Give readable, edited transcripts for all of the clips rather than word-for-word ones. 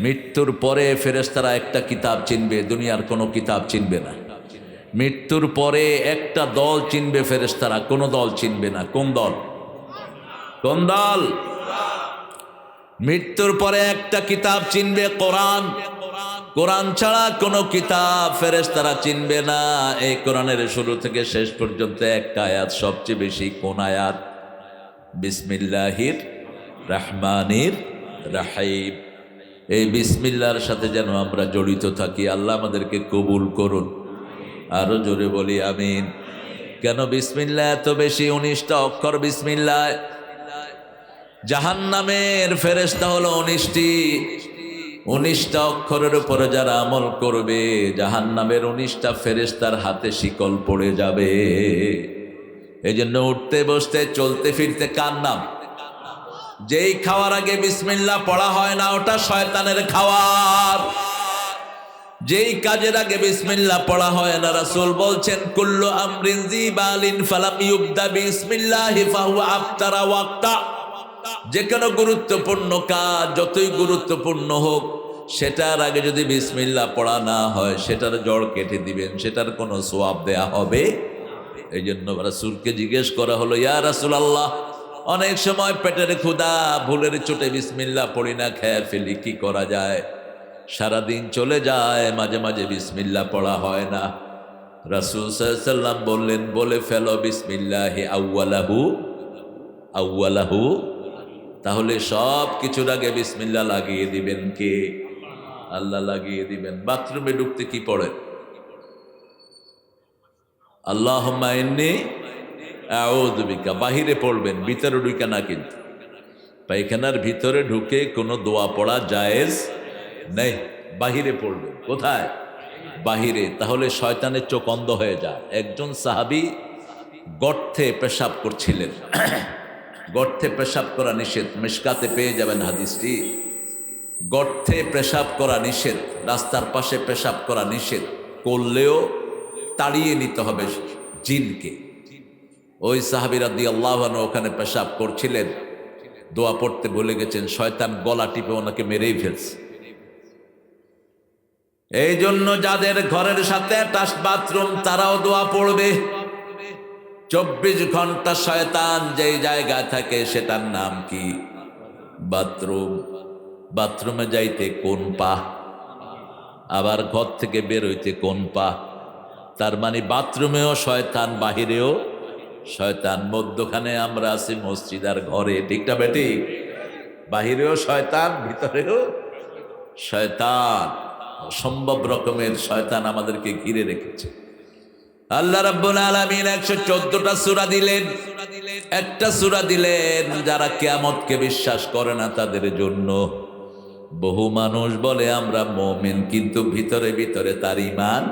মৃত্যুর পরে ফেরেশতারা একটা কিতাব চিনবে, দুনিয়ার কোনো কিতাব চিনবে না। মৃত্যুর পরে একটা দল চিনবে ফেরেশতারা, কোনো দল চিনবে না। কোন দল? কোন দল? মৃত্যুর পরে একটা কিতাব চিনবে, কোরআন। কোরআন ছাড়া কোনো কিতাব ফেরেশতারা চিনবে না। এই কোরআনের শুরু থেকে শেষ পর্যন্ত একটা আয়াত সবচেয়ে বেশি। কোন আয়াত? বিসমিল্লাহির রহমানির রহিম। এই বিসমিল্লাহর সাথে যেন আমরা জড়িত থাকি। আল্লাহ আমাদেরকে কবুল করুন। আরো জোরে বলি আমিন। কেন বিসমিল্লাহ এত বেশি? 19টা অক্ষর বিসমিল্লাহ। জাহান্নামের ফেরেশতা হলো 19টি। 19টা অক্ষরের উপরে যারা আমল করবে, জাহান্নামের 19টা ফেরেশতার হাতে শিকল পড়ে যাবে। এই জন্য উঠতে বসতে চলতে ফিরতে কার নাম? যেই খাওয়ার আগে বিসমিল্লাহ পড়া হয় না, ওটা শয়তানের খাওয়ার। যেই কাজের আগে বিসমিল্লাহ পড়া হয় না, রাসূল বলছেন কুল্লু আমরিন জিবালিন ফালাম ইউবদা বিসমিল্লাহি ফাহুয়া আফতারা ওয়াক্তা। যে কোনো গুরুত্বপূর্ণ কাজ যতই গুরুত্বপূর্ণ হোক, সেটার আগে যদি বিসমিল্লাহ পড়া না হয়, সেটার জড় কেটে দিবেন, সেটার কোনো সওয়াব দেয়া হবে। এই জন্য রাসূলকে জিজ্ঞেস করা হলো, ইয়া রাসূলুল্লাহ, অনেক সময় পেটের ক্ষুধা, ভুলের চোটে বিসমিল্লাহ পড়ি না, খেয়ে ফেলি, কি করা যায়? সারাদিন চলে যায়, মাঝে মাঝে বিসমিল্লাহ পড়া হয় না। রাসূল সাল্লাল্লাহু আলাইহি ওয়াসাল্লাম বললেন, বলে ফেলো বিসমিল্লাহি আউয়ালাহু আউয়ালাহু। তাহলে সব কিছুর আগে বিসমিল্লাহ লাগিয়ে দিবেন কে? আল্লাহ লাগিয়ে দিবেন। বাথরুমে ঢুকতে কি পড়ে? আল্লাহুম্মা ইন্নী আউযু বিকা। বাহিরে পড়বেন, ভিতরে ঢুকে না। কিন্তু পায়খানার ভিতরে ঢুকে কোনো দোয়া পড়া জায়েজ নেই। বাহিরে পড়বেন। কোথায়? বাহিরে। তাহলে শয়তানের চোখ অন্ধ হয়ে যায়। একজন সাহাবী গর্তে পেশাব করছিলেন। গর্তে পেশাব করা নিষেধ, মিশকাতে পেয়ে যাবেন হাদিসটি। গর্তে পেশাব করা নিষেধ, রাস্তার পাশে পেশাব করা নিষেধ। করলেও তাড়িয়ে নিতে হবে জিনকে। ওই সাহাবী রাদিয়াল্লাহু আনহু ওখানে পেশাব করছিলেন, দোয়া পড়তে ভুলে গেছেন, শয়তান গলা টিপে ওনাকে মেরেই ফেলছে। এই জন্য যাদের ঘরের সাথে অ্যাটাচ বাথরুম, তারাও দোয়া পড়বে। 24 ঘন্টা শয়তান যেই জায়গায় থাকে, সেটার নাম কি? বাথরুম। বাথরুমে যাইতে কোন পা? আবার ঘর থেকে বের হইতে কোন পা? তার মানে বাথরুমেও শয়তান, বাহিরেও শয়তান। মধ্যখানে আমরা আছি মসজিদ আর ঘরে, ঠিকটা বেটি? বাহিরেও শয়তান, ভিতরেও শয়তান। অসম্ভব রকমের শয়তান আমাদেরকে ঘিরে রেখেছে। আল্লাহ রাব্বুল আলামিন 114টা সূরা দিলেন। একটা সূরা দিলেন যারা কিয়ামতকে বিশ্বাস করে না তাদের জন্য। বহু মানুষ বলে আমরা মুমিন, কিন্তু ভিতরে ভিতরে তার ঈমান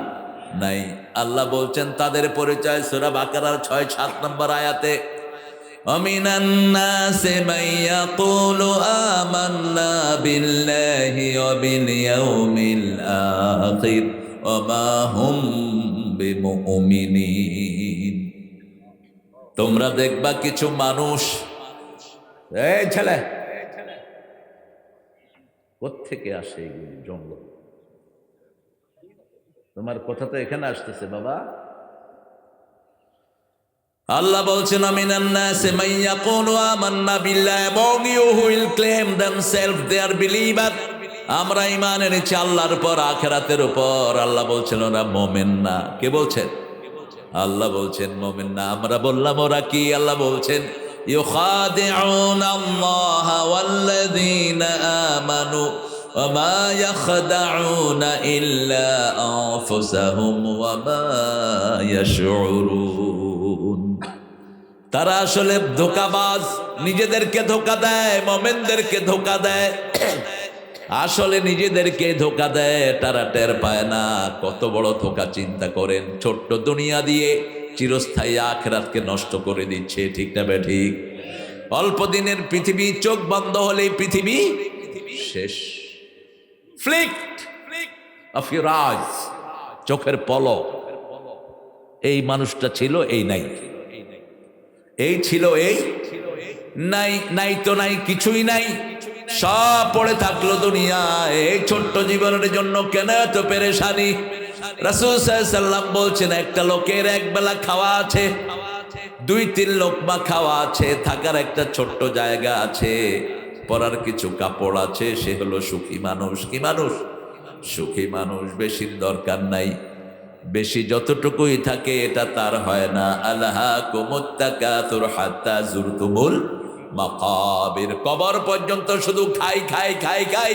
নাই। আল্লাহ বলছেন তাদের পরিচয় সূরা বাকারার 6-7 নম্বর আয়াতে, ওয়ামিনান নাসি মান ইয়াকুলু আমান্না বিল্লাহি ওয়া বিল ইয়াউমিল আখির ওয়া মা হুম বিমুমিনিন। তোমরা দেখবা কিছু মানুষ, এই ছেলে কোত্থেকে আসে এগুলি জঙ্গল? তোমার কথা তো এখানে আসতেছে বাবা। আল্লাহ বলছেন আমিনান নাসি মান ইয়াকুলু আমান্না বিল্লাহ, এবং you will claim themselves they are believer. আমরা ঈমান এনেছি আল্লাহর উপর, আখিরাতের উপর। আল্লাহ বলছেন ওরা মুমিন না। কে বলছেন? আল্লাহ বলছেন মুমিন না। আমরা বললাম ওরা কি? আল্লাহ বলছেন ইউখাদিউনা আল্লাহ ওয়াল্লাযীনা আমানু ওয়া মা ইয়াখদাউনা ইল্লা আনফুসাহুম ওয়া মা ইয়াশউরুন। তারা আসলে ধোঁকাবাজ, নিজেদেরকে ধোঁকা দেয়, মুমিনদেরকে ধোঁকা দেয়। আসলে নিজেদেরকে ধোঁকা দেয়, তারা টের পায় না। কত বড় ধোঁকা চিন্তা করেন। ছোট্ট দুনিয়া দিয়ে চিরস্থায়ী আখিরাতকে নষ্ট করে দিচ্ছে, ঠিক না বেঠিক? অল্প দিনের পৃথিবী, চোখ বন্ধ হলেই পৃথিবী শেষ। ফ্লিক অফ ইউর আইজ, চোখের পলক। এই মানুষটা ছিল, এই নাই। এই ছিল, এই নাই। নাই তো নাই, কিছুই নাই। সব পড়ে থাকলো দুনিয়ায়। এই ছোট্ট জীবনের জন্য কেন এত পেরেশানি? রাসূল সাল্লাল্লাহু আলাইহি সাল্লাম বলছেন, একটা লোকের একবেলা খাওয়া আছে, 2-3 লোকমা খাওয়া আছে, থাকার একটা ছোট্ট জায়গা আছে, পরার কিছু কাপড় আছে, সে হলো সুখী মানুষ। কি মানুষ? সুখী মানুষ। বেশির দরকার নাই, বেশি যতটুকুই থাকে এটা তার হয় না। আলহাকুমুত তাকাসুর হাত্তা যুরতুমুল মাকাবির। কবর পর্যন্ত শুধু খাই খাই খাই খাই,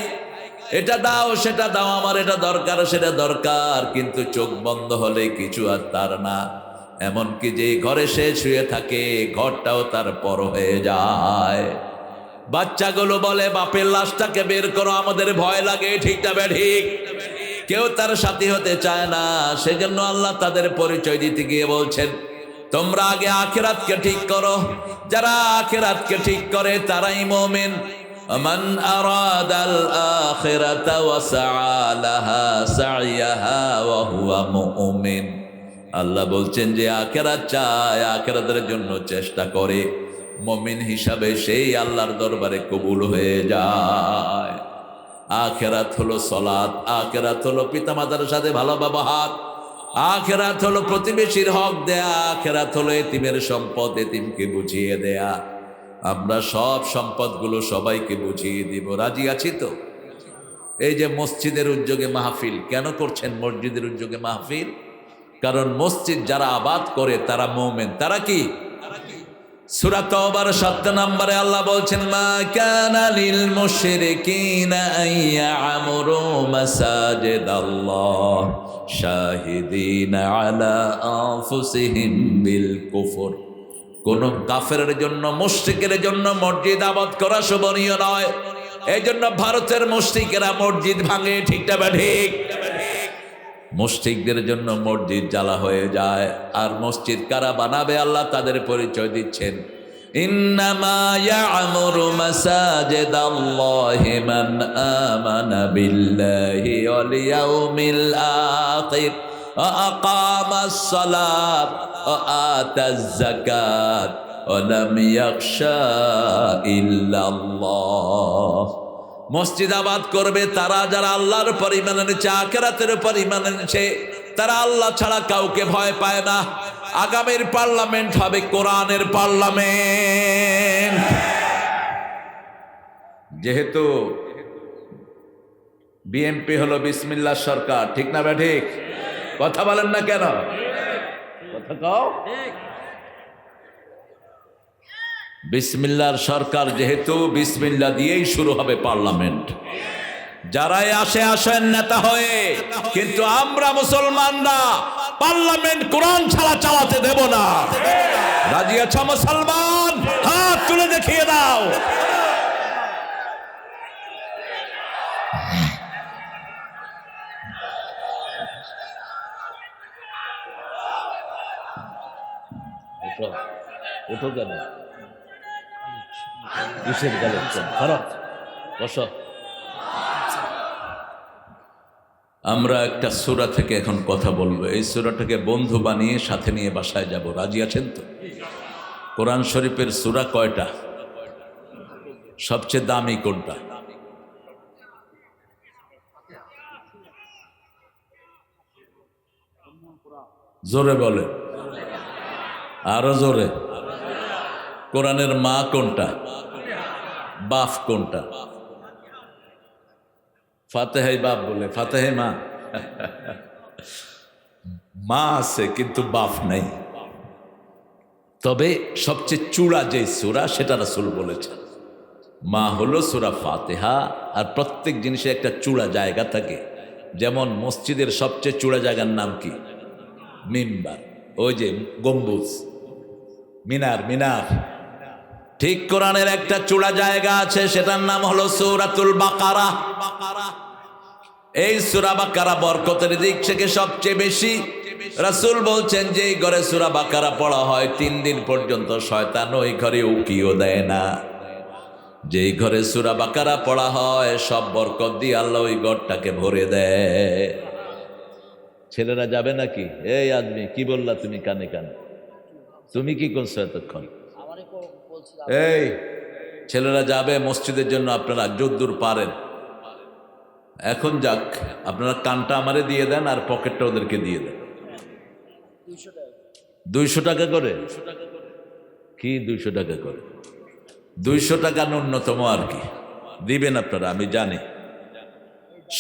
এটা দাও সেটা দাও, আমার এটা দরকার সেটা দরকার, কিন্তু চোখ বন্ধ হলে কিছু আর তার না। এমনকি যে ঘরে সে শুয়ে থাকে ঘরটাও তার পর হয়ে যায়। বাচ্চাগুলো বলে, বাপের লাশটাকে বের করো, আমাদের ভয় লাগে। ঠিক না ঠিক? কেউ তার সাথী হতে চায় না। সেজন্য আল্লাহ তাদের পরিচয় দিতে গিয়ে বলছেন, তোমরা আগে আখিরাতকে ঠিক করো। যারা আখিরাতকে ঠিক করে তারাই মুমিন। মান আরাদাল আখিরাতা ওয়া সাআ লাহা সাইয়াহা ওয়া হুয়া মুমিন। আল্লাহ বলছেন, যে আখিরাত চায়, আখিরাতের জন্য চেষ্টা করে, মুমিন হিসাবে সেই আল্লাহর দরবারে কবুল হয়ে যায়। আখিরাত হলো সালাত, আখিরাত হলো পিতামাতার সাথে ভালো ব্যবহার, আখিরাত হলো প্রতিবেশীর হক দেয়া, আখিরাত হলো এতিমের সম্পদ এতিমকে বুঝিয়ে দেয়া। আমরা সব সম্পদগুলো সবাইকে বুঝিয়ে দিব। রাজি আছি তো? এই যে মসজিদের উদ্যোগে মাহফিল কেন করছেন? মসজিদের উদ্যোগে মাহফিল কারণ মসজিদ যারা আবাদ করে তারা মুমিন। তারা কি? সূরা তাওবার 7 নম্বরে আল্লাহ বলছেন, মা কানা লিল মুশরিকিনা আইয়ামুরু মাসাজিদাল্লাহ শাহিদিনা আলা আনফুসিহিম বিল কুফর। কোন কাফেরের জন্য, মুশরিকের জন্য মসজিদ আবাদ করা শোভনীয় নয়। এই জন্য ভারতের মুশরিকেরা মসজিদ ভাঙে। ঠিকটা বা ঠিক? মুশরিকদের জন্য মসজিদ জ্বালা হয়ে যায়। আর মসজিদ কারা বানাবে? আল্লাহ তাদের পরিচয় দিচ্ছেন, ইন্নামা ইয়া'মুরু মাসাজিদাল্লাহি মান আমানা বিল্লাহি ওয়াল ইয়াউমিল আখির ওয়া আকামাস সালাত ওয়া আতাজ যাকাত ওয়া লাম ইয়াখশা ইল্লাল্লাহ। মসজিদ আবাদ করবে তারা যারা আল্লাহর উপর ঈমান এনেছে, আখিরাতের উপর ঈমান এনেছে। তারা আল্লাহ ছাড়া কাউকে ভয় পায় না। আগামীর পার্লামেন্ট হবে কোরআনের পার্লামেন্ট। যেহেতু বিএনপি হলো বিসমিল্লাহ সরকার, ঠিক না বে ঠিক? কথা বলেন না কেন? কথা কও। বিসমিল্লাহর সরকার যেহেতু, বিসমিল্লাহ দিয়েই শুরু হবে পার্লামেন্ট। যারাই আসে আসেন নেতা হয়ে, কিন্তু আমরা মুসলমানরা পার্লামেন্ট কোরআন ছাড়া চালাতে দেব না। রাজি আছো মুসলমান? হাত তুলে দেখিয়ে দাও। ওঠো কেন? কিসের কালেকশন? খারাপ বসো। আমরা একটা সূরা থেকে এখন কথা বলবো। এই সূরাটাকে বন্ধু বানিয়ে সাথে নিয়ে বাসায় যাব। রাজি আছেন তো? কোরআন শরীফের সূরা কয়টা? সবচেয়ে দামি কোনটা? জোরে বলে, আরো জোরে। কোরআনের মা কোনটা? বাপ কোনটা? ফাতেহাই বাপ বলে, ফাতেহাই মা। মা আছে কিন্তু বাপ নাই। তবে সবচেয়ে চূড়া যে সূরা সেটা রাসূল বলেছেন, মা হলো সূরা ফাতিহা। আর প্রত্যেক জিনিসের একটা চূড়া জায়গা থাকে। যেমন মসজিদের সবচেয়ে চূড়া জায়গার নাম কি? মিম্বার। ওই যে গম্বুজ, মিনার, মিনার। ঠিক কোরআনের একটা চূড়া জায়গা আছে, সেটার নাম হলো সূরাতুল বাকারা। এই সূরা বাকারা বরকতের দিক থেকে সবচেয়ে বেশি। রাসূল বলছেন, যে ঘরে সূরা বাকারা পড়া হয় 3 দিন পর্যন্ত শয়তান ওই ঘরে উকিও দেয় না। যেই ঘরে সূরা বাকারা পড়া হয় সব বরকত দিয়ে আল্লাহ ওই ঘরটাকে ভরে দেয়। ছেলেরা যাবে নাকি? এই আদমি, কি বললা তুমি কানে কানে? তুমি কি করছো এতক্ষণ? এই ছেলেরা যাবে মসজিদের জন্য, আপনারা যদ্দূর পারেন এখন যাক, আপনারা কানটা আমারে দিয়ে দেন আর পকেটটা ওদেরকে দিয়ে দেন। 200 টাকা করে? কি 200 টাকা করে? 200 টাকা ন্যূনতম আর কি দিবেন আপনারা, আমি জানি।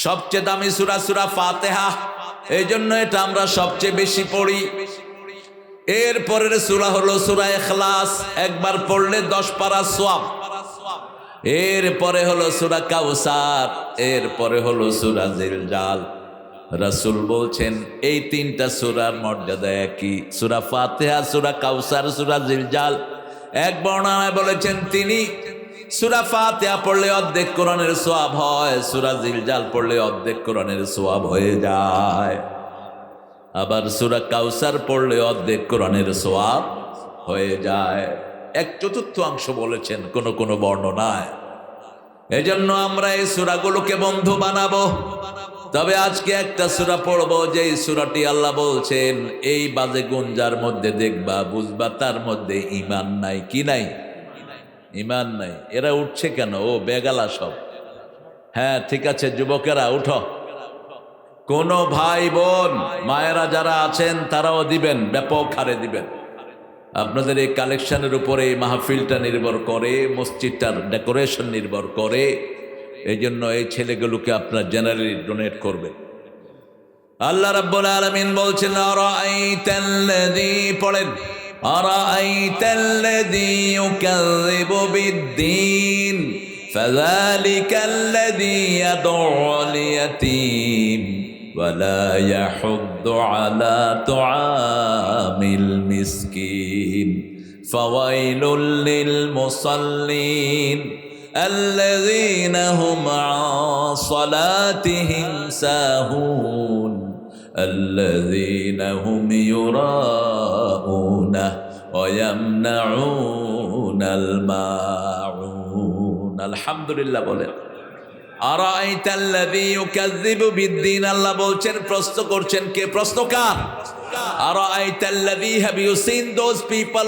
সবচেয়ে দামি সূরা সূরা ফাতিহা, এই জন্য এটা আমরা সবচেয়ে বেশি পড়ি। এর পরের সূরা হলো সূরা ইখলাস, একবার পড়লে 10 পারা সওয়াব। এর পরে হলো সূরা কাউসার, এর পরে হলো সূরা জিলজাল। রাসূল বলছেন এই 3টা সূরার মর্যাদা একই, সূরা ফাতিহা, সূরা কাউসার, সূরা জিলজাল। এক বর্ণনায় বলেছেন তিনি সূরা ফাতিহা পড়লে অর্ধেক কোরআনের সওয়াব হয়, সূরা জিলজাল পড়লে অর্ধেক কোরআনের সওয়াব হয়ে যায়, আবার সূরা কাউসার পড়লে অর্ধেক কোরআনের সওয়াব হয়ে যায়। 1/4 বলেছেন কোন বর্ণনায়। এজন্য আমরা এই সূরাগুলোকে বন্ধু বানাবো। তবে আজকে একটা সূরা পড়বো, যে সূরাটি আল্লাহ বলছেন এই বাজে গুঞ্জার মধ্যে দেখবা বুঝবা তার মধ্যে ঈমান নাই। কি নাই? ঈমান নাই। এরা উঠছে কেন? ও বেগালা সব। হ্যাঁ ঠিক আছে, যুবকেরা উঠো। কোন ভাই বোন মায়েরা যারা আছেন তারাও দিবেন, ব্যাপক হারে দিবেন। আপনাদের এই কালেকশনের উপরে এই মাহফিলটা নির্ভর করে, মসজিদটার ডেকোরেশন নির্ভর করে। এই জন্য এই ছেলেগুলোকে আপনার জেনারেলি ডোনেট করবেন। আল্লাহ রাব্বুল আলামিন বলছেন আরাআইতাল্লাযী, পড়েন, আরাআইতাল্লাযী ইউকাযযিবু বিদ্দীন ফাযালিকাল্লাযী ইয়াদউল ইয়াতীম ওয়ালা ইয়াহুদ্দু আলা তুআমিল মিসকিন ফাওয়াইলুল লিল মুসাল্লিন الذين هم عن صلاتهم ساهون الذين هم يراءون ويمنعون الماعون। আলহামদুলিল্লাহ বলেন। আরাআইতাল্লাযী ইউকাযযিবু বিদ্দীন, আল্লাহ বলছেন প্রশ্ন করছেন কে? প্রশ্নকার। আরাআইতাল্লাযী, have you seen those people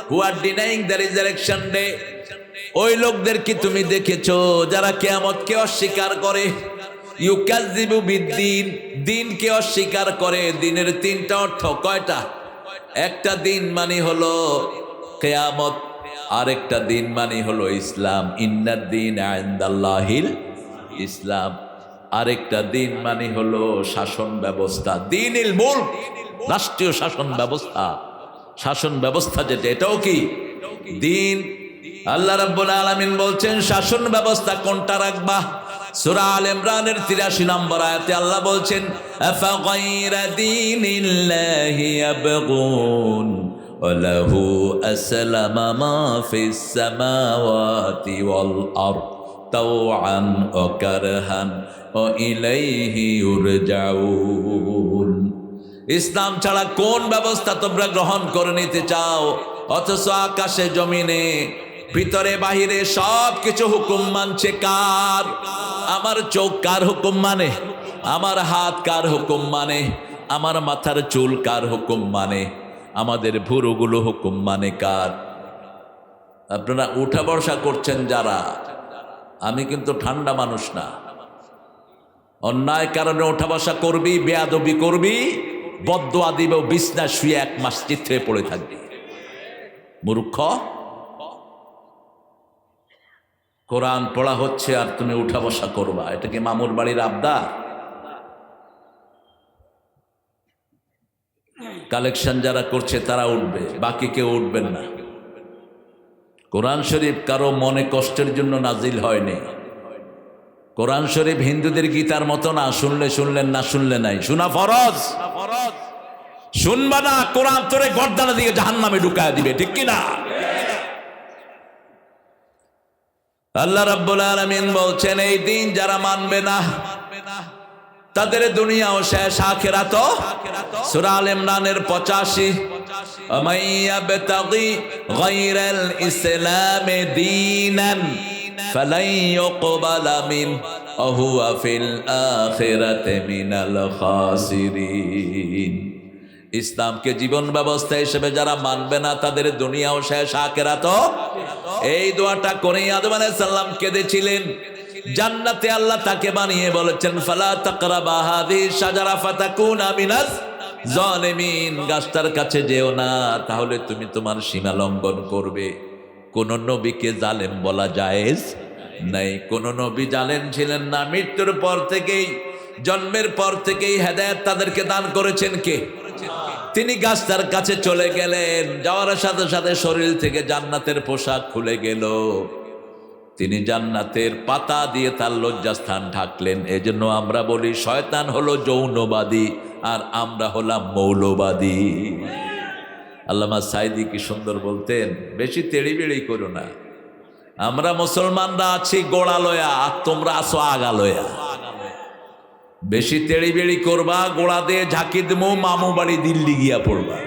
who are denying the resurrection day? ওই লোকদের কি তুমি দেখেছো যারা কিয়ামতকে অস্বীকার করে? ইউকাযযিবু বিদ্দীন, দিনকে অস্বীকার করে। দিনের 3টা অর্থ। কয়টা? একটা দিন মানে হলো কিয়ামত, আরেকটা দিন মানে হলো ইসলাম, ইন্নাদ দীন ইনদাল্লাহিল ইসলাম। আরেকটা দিন মানে হলো শাসন ব্যবস্থা, দীনুল মুলক, রাষ্ট্রীয় শাসন ব্যবস্থা। শাসন ব্যবস্থা যেটা, এটাও কি দিন। আল্লাহ রাব্বুল আলামিন বলছেন শাসন ব্যবস্থা কোনটা রাখবা? সূরা আল ইমরানের 83 নম্বর আয়াতে আল্লাহ বলছেন আফা গায়রা দীনিল্লাহি ইয়াবগুন ওয়া লাহু আসলামা মা ফিস সামাওয়াতি ওয়াল আরদ তাওআন ওয়া কারহান ওয়া ইলাইহি ইউরজাউন। ইসলাম ছাড়া কোন ব্যবস্থা তোমরা গ্রহণ করে নিতে চাও? অথচ আকাশে জমিনে ভিতরে বাহিরে সব কিছু হুকুম মানছে কার? আমার চোখ কার হুকুম মানে? আমার হাত কার হুকুম মানে? আমার মাথার চুল কার হুকুম মানে? আমাদের ভুরুগুলো হুকুম মানে কার? আপনারা উঠা বসা করছেন যারা, আমি কিন্তু ঠান্ডা মানুষ না। অন্যায় কারণে উঠা বসা করবি, বেয়াদবি করবি, বদদোয়া দিবেও, বিছনা শুয়ে 1 মাস চিত্রে পড়ে থাকবি। মূর্খ। কোরআন পড়া হচ্ছে আর তুমি উঠা বসা করবা, এটা কি মামুর বাড়ির আবদার? কালেকশন যারা করছে তারা উঠবে, বাকি কেউ উঠবেন না। কোরআন শরীফ কারো মনে কষ্টের জন্য নাজিল হয়নি। কোরআন শরীফ হিন্দুদের গীতার মতো না, শুনলে শুনলেন, না শুনলে নাই। শোনা ফরজ। শুনবা না, কোরআন তোরে গর্দানে দিয়ে জাহান্নামে ঢুকায় দিবে, ঠিক কি না? আল্লাহ রাব্বুল আলামিন বলছেন এই দিন যারা মানবে না তাদের দুনিয়াও শেষ, আখিরাতও। সূরা আল ইমরানের 85 আমাইয়াবতাগি গায়রাল ইসলামে দীনান ফালাই ইউকবালা মিন ওয়া হুয়া ফিল আখিরাতি মিনাল খাসিরিন। ইসলামকে জীবন ব্যবস্থা হিসেবে যারা মানবে না তাদের দুনিয়াও শেষ, আখিরাতও এই দোয়াটা করে আদম আলাইহিস সালাম কেঁদেছিলেন। জান্নাতে আল্লাহ তাকে বানিয়ে বলেছেন ফালা তাকরাবা হাযিহি শাজারা ফাতাকুনা মিনাজ জালিমিন, গাছটার কাছে যেও না, তাহলে তুমি তোমার সীমা লঙ্ঘন করবে। কোন নবীকে জালেম বলা জায়েজ নাই, কোন নবী জালেম ছিলেন না। মৃত্যুর পর থেকেই, জন্মের পর থেকেই হেদায়েত তাদেরকে দান করেছেন কে? তিনি গাছটার কাছে চলে গেলেন, যাওয়ার সাথে সাথে শরীর থেকে জান্নাতের পোশাক খুলে গেল। তিনি জান্নাতের পাতা দিয়ে তার লজ্জাস্থান ঢাকলেন। এজন্য আমরা বলি শয়তান হলো যৌনবাদী আর আমরা হলাম মৌলবাদী। আল্লামা সাইদি কি সুন্দর বলতেন, বেশি তেড়িবেড়ি করো না। আমরা মুসলমানরা আছি গোড়া লয়া, আর তোমরা আছো আগা লয়া। বেশি তেড়িবেড়ি করবা, গোড়া দিয়ে ঝাঁকি দেবো, মামু বাড়ি দিল্লি গিয়া পড়বা।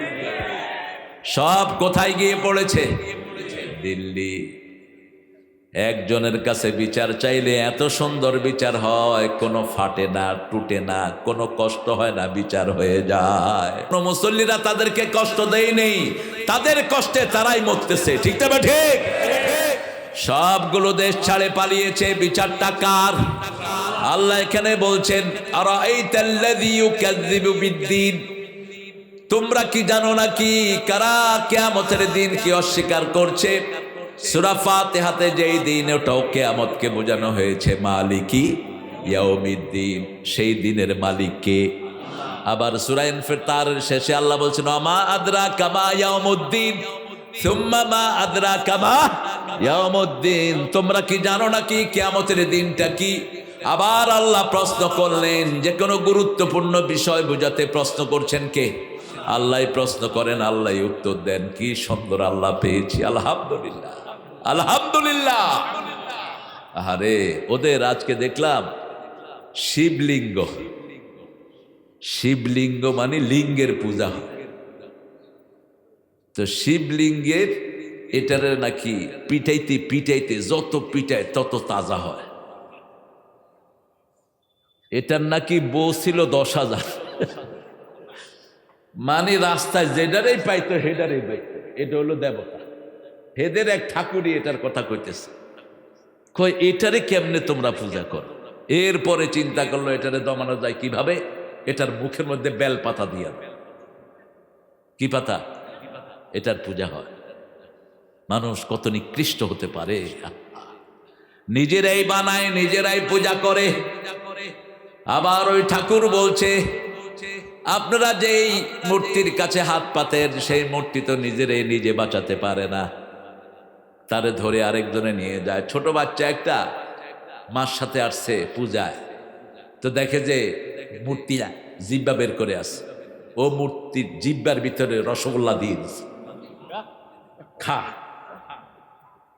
সব কোথায় গিয়ে পড়েছে? দিল্লি। একজনের কাছে বিচার চাইলে এত সুন্দর বিচার হয়, কোনো ফাটে না, টুটে না, কোনো কষ্ট হয় না, বিচার হয়ে যায়। মুসল্লিরা তাদেরকে কষ্ট দেয় নেই, তাদের কষ্টে তারাই মরতেছে। ঠিক না ঠিক? সবগুলো দেশ ছাড়ে পালিয়েছে, বিচারটা কার? আল্লাহ এখানে বলছেন আরাআইতাল্লাযী ইউকাযযিবু বিদ্দীন, তোমরা কি জানো না কি কারা কিয়ামতের দিন কি অস্বীকার করছে? সূরা ফাতিহাতে যেই দিন, ওটাও কিয়ামতকে বোঝানো হয়েছে মালিকি ইয়াউমিদ্দিন, সেই দিনের মালিক কে? আবার সূরা ইনফিতারের শেষে আল্লাহ বলছেন আমা আদরাকা মা ইয়াউমুদ্দিন সুম্মা মা আদরাকা মা ইয়াউমুদ্দিন, তোমরা কি জানো না কি কিয়ামতের দিনটা কি? আবার আল্লাহ প্রশ্ন করলেন, যে কোনো গুরুত্বপূর্ণ বিষয় বোঝাতে প্রশ্ন করছেন কে? আল্লাহ প্রশ্ন করেন, আল্লাহ উত্তর দেন। কি সুন্দর আল্লাহ পেয়েছি, আলহামদুলিল্লাহ, আলহামদুলিল্লাহ। আরে ওদের আজকে দেখলাম শিবলিঙ্গ, শিবলিঙ্গ মানে লিঙ্গের পূজা হয়। তো শিবলিঙ্গের এটার নাকি পিটাইতে পিটাইতে যত পিটায় তত তাজা হয়। এটার নাকি বউ ছিল 10,000, মানে রাস্তায় যেটারেই পাইতো হেডারেই পাইতো। এটা হলো দেবতা, হেদের এক ঠাকুরই এটার কথা কইতেছে। কই এটারে কেমনে তোমরা পূজা করো? এরপরে চিন্তা করলো এটারে দমানো যায় কিভাবে? এটার মুখের মধ্যে বেল পাতা দিয়া, কি পাতা? এটার পূজা হয়। মানুষ কত নিকৃষ্ট হতে পারে! নিজেরাই বানায়, নিজেরাই পূজা করে। আবার ওই ঠাকুর বলছে আপনারা যেই মূর্তির কাছে হাত পাতেন, সেই মূর্তি তো নিজেরাই নিজে বাঁচাতে পারে না, তারে ধরে আরেকজনে নিয়ে যায়। ছোট বাচ্চা একটা মার সাথে আসছে পূজায়, তো দেখে যে মূর্তিরা জিব্বা বের করে আসে, ও মূর্তির জিব্বার ভিতরে রসগোল্লা দিয়ে দিচ্ছে, খা।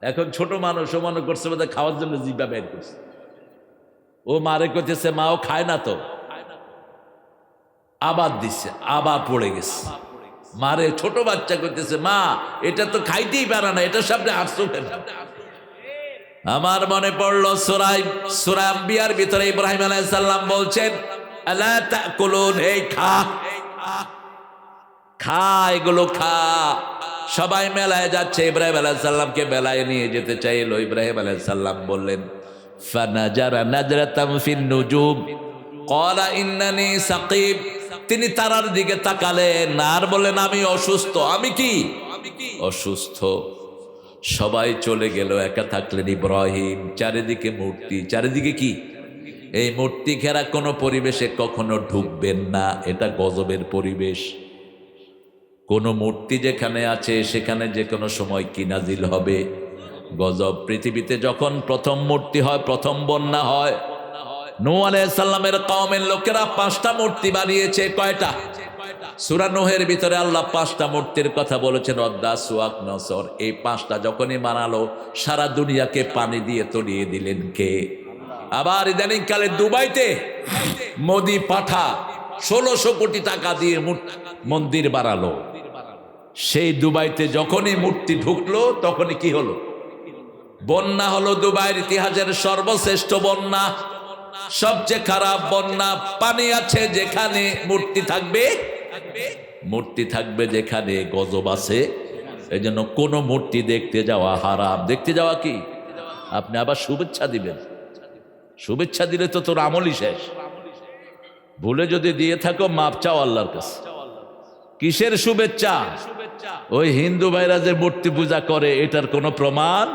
এখন ছোট মানুষ, ও মনে করছে বোধহয় খাওয়ার জন্য জিব্বা বের করছে। ও মারে করতেছে, মা ও খায় না তো, আবার দিচ্ছে, আবার পড়ে গেছে। মারে ছোট বাচ্চা করতেছে, মা এটা তো খাইতেই পারে না, এটা সামনে আসছো কেন? আমার মনে পড়লো সূরা আম্বিয়ার ভিতরে ইব্রাহিম আলাইহিস সালাম বলছেন আলা তাকুলুন, এই খা খা, এগুলো খা। সবাই মেলায় যাচ্ছে, ইব্রাহিম আলাইহিস সালামকে মেলায় নিয়ে যেতে চাইলো। ইব্রাহিম আলাইহিস সালাম বললেন ফানাজারা নাজরাতাম ফিন নুজুম ক্বালা ইন্নানি সাকিব, তিনি তারার দিকে তাকালেন আর বললেন আমি অসুস্থ। আমি কি অসুস্থ? সবাই চলে গেল, একা থাকলেন ইব্রাহিম। চারিদিকে মূর্তি, চারিদিকে কি? এই মূর্তি ঘেরা কোনো পরিবেশে কখনো ঢুকবেন না, এটা গজবের পরিবেশ। কোন মূর্তি যেখানে আছে সেখানে যে কোনো সময় কি নাজিল হবে? গজব। পৃথিবীতে যখন প্রথম মূর্তি হয়, প্রথম বন্যা হয়, নূহ আলাইহিস সালামের কওমের লোকেরা 5টা মূর্তি বানিয়েছে। কয়টা? সূরা নূহের ভিতরে আল্লাহ 5টা মূর্তির কথা বলেছেন, অদ্দা, সুয়াক, নসর। এই 5টা যখনই বানালো, সারা দুনিয়াকে পানি দিয়ে তলিয়ে দিলেন কে? আবার ইদানিং কালে দুবাইতে মোদি পাঠা 1600 কোটি টাকা দিয়ে মন্দির বানালো। সেই দুবাইতে যখনই মূর্তি ঢুকলো, তখনই কি হলো? বন্যা হলো। দুবাইয়ের ইতিহাসের সর্বশ্রেষ্ঠ বন্যা, সবচেয়ে খারাপ বন্যা। পানি আছে যেখানে, মূর্তি থাকবে, মূর্তি থাকবে যেখানে, গজব আছে এই জন্য কোনো মূর্তি দেখতে যাওয়া হারাম। দেখতে যাওয়া কি, আপনি আবার শুভেচ্ছা দিবেন, শুভেচ্ছা দিলে তো তোর আমলই শেষ। ভুলে যদি দিয়ে থাকো মাপ চাও আল্লাহর কাছে। কিসের শুভেচ্ছা? ওই হিন্দু ভাইরা যে মূর্তি পূজা করে এটার কোনো প্রমাণ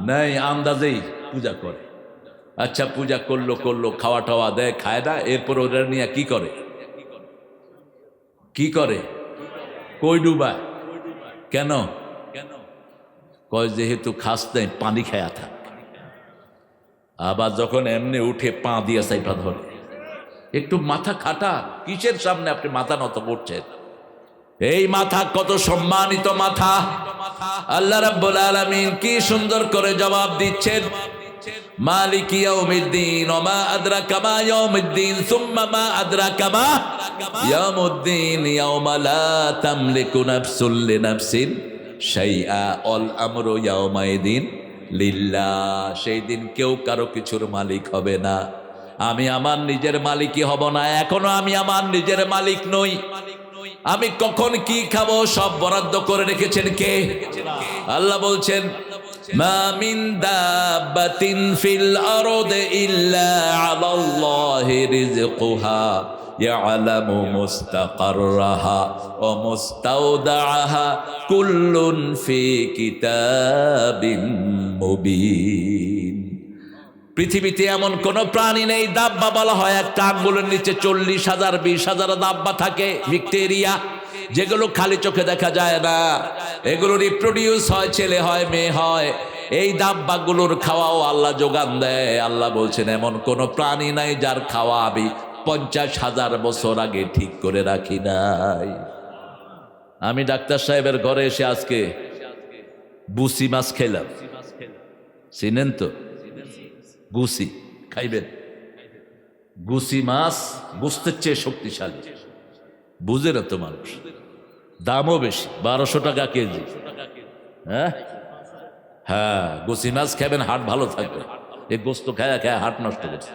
নাই, আন্দাজেই পূজা করে। আচ্ছা পূজা করলো করলো, খাওয়া টাওয়া দেয়, খায় না, এরপর ওরা নিয়ে কি করে, কি করে, কই ডুবায়। কেন? কয় যেহেতু খাস নেই পানি খায়া থাক। আবার যখন এমনি উঠে পা দিয়ে সাইফা ধরে। একটু মাথা খাটা, কিসের সামনে আপনি মাথা নত করছেন? এই মাথা কত সম্মানিত মাথা। আল্লাহ রাব্বুল আলামিন কি সুন্দর করে জবাব দিচ্ছেন, মালিক ইয়াউমিদ্দিন ওয়া মা আদরাকা মা ইয়াউমিদ্দিন সুম্মা মা আদরাকা মা ইয়াউমুদ্দিন ইয়াউমা লা তামলিকু নাফসুন লিনাফসিন শাইআ ওয়াল আমরু ইয়াউমাইদিন লিল্লাহ। সেই দিন কেউ কারো কিছুর মালিক হবে না। আমি আমার নিজের মালিকই হব না, এখনো আমি আমার নিজের মালিক নই। আমি কখন কি খাবো সব বরাদ্দ করে রেখেছেন কে? আল্লাহ বলছেন, মা মিন দাব্বাতিন ফিল আরদি ইল্লা আলাল্লাহি রিজকুহা ইয়ালামু মুস্তাকাররাহা ওয়া মুস্তাওদাআহা কুল্লুন ফি কিতাবিন মুবিন। পৃথিবীতে এমন কোন প্রাণী নেই, দাব্বা বলা হয় একটা আঙ্গুলের নিচে 40,000 20,000 দাব্বা থাকে, ভিক্টেরিয়া, যেগুলো খালি চোখে দেখা যায় না। এগুলো রিপ্রোডিউস হয়, ছেলে হয় মেয়ে হয়। এই দাব্বাগুলোর খাওয়াও আল্লাহ যোগান দেয়। আল্লাহ বলছেন এমন কোন প্রাণী নাই যার খাওয়া আমি 50,000 বছর আগে ঠিক করে রাখি নাই। আমি ডাক্তার সাহেবের ঘরে এসে আজকে বুসি মাছ খেলাম, চিনেন তো? গুসি খাইবেন? গুসি মাছ গোস্তের চেয়ে শক্তিশালী, বুঝে না তো মানুষ, দামও বেশি, 1200 টাকা কেজি। হ্যাঁ হ্যাঁ, গুসি মাছ খাবেন, হাট ভালো থাকবে। এই গোস্ত খায়া খায়া হাট নষ্ট করছে।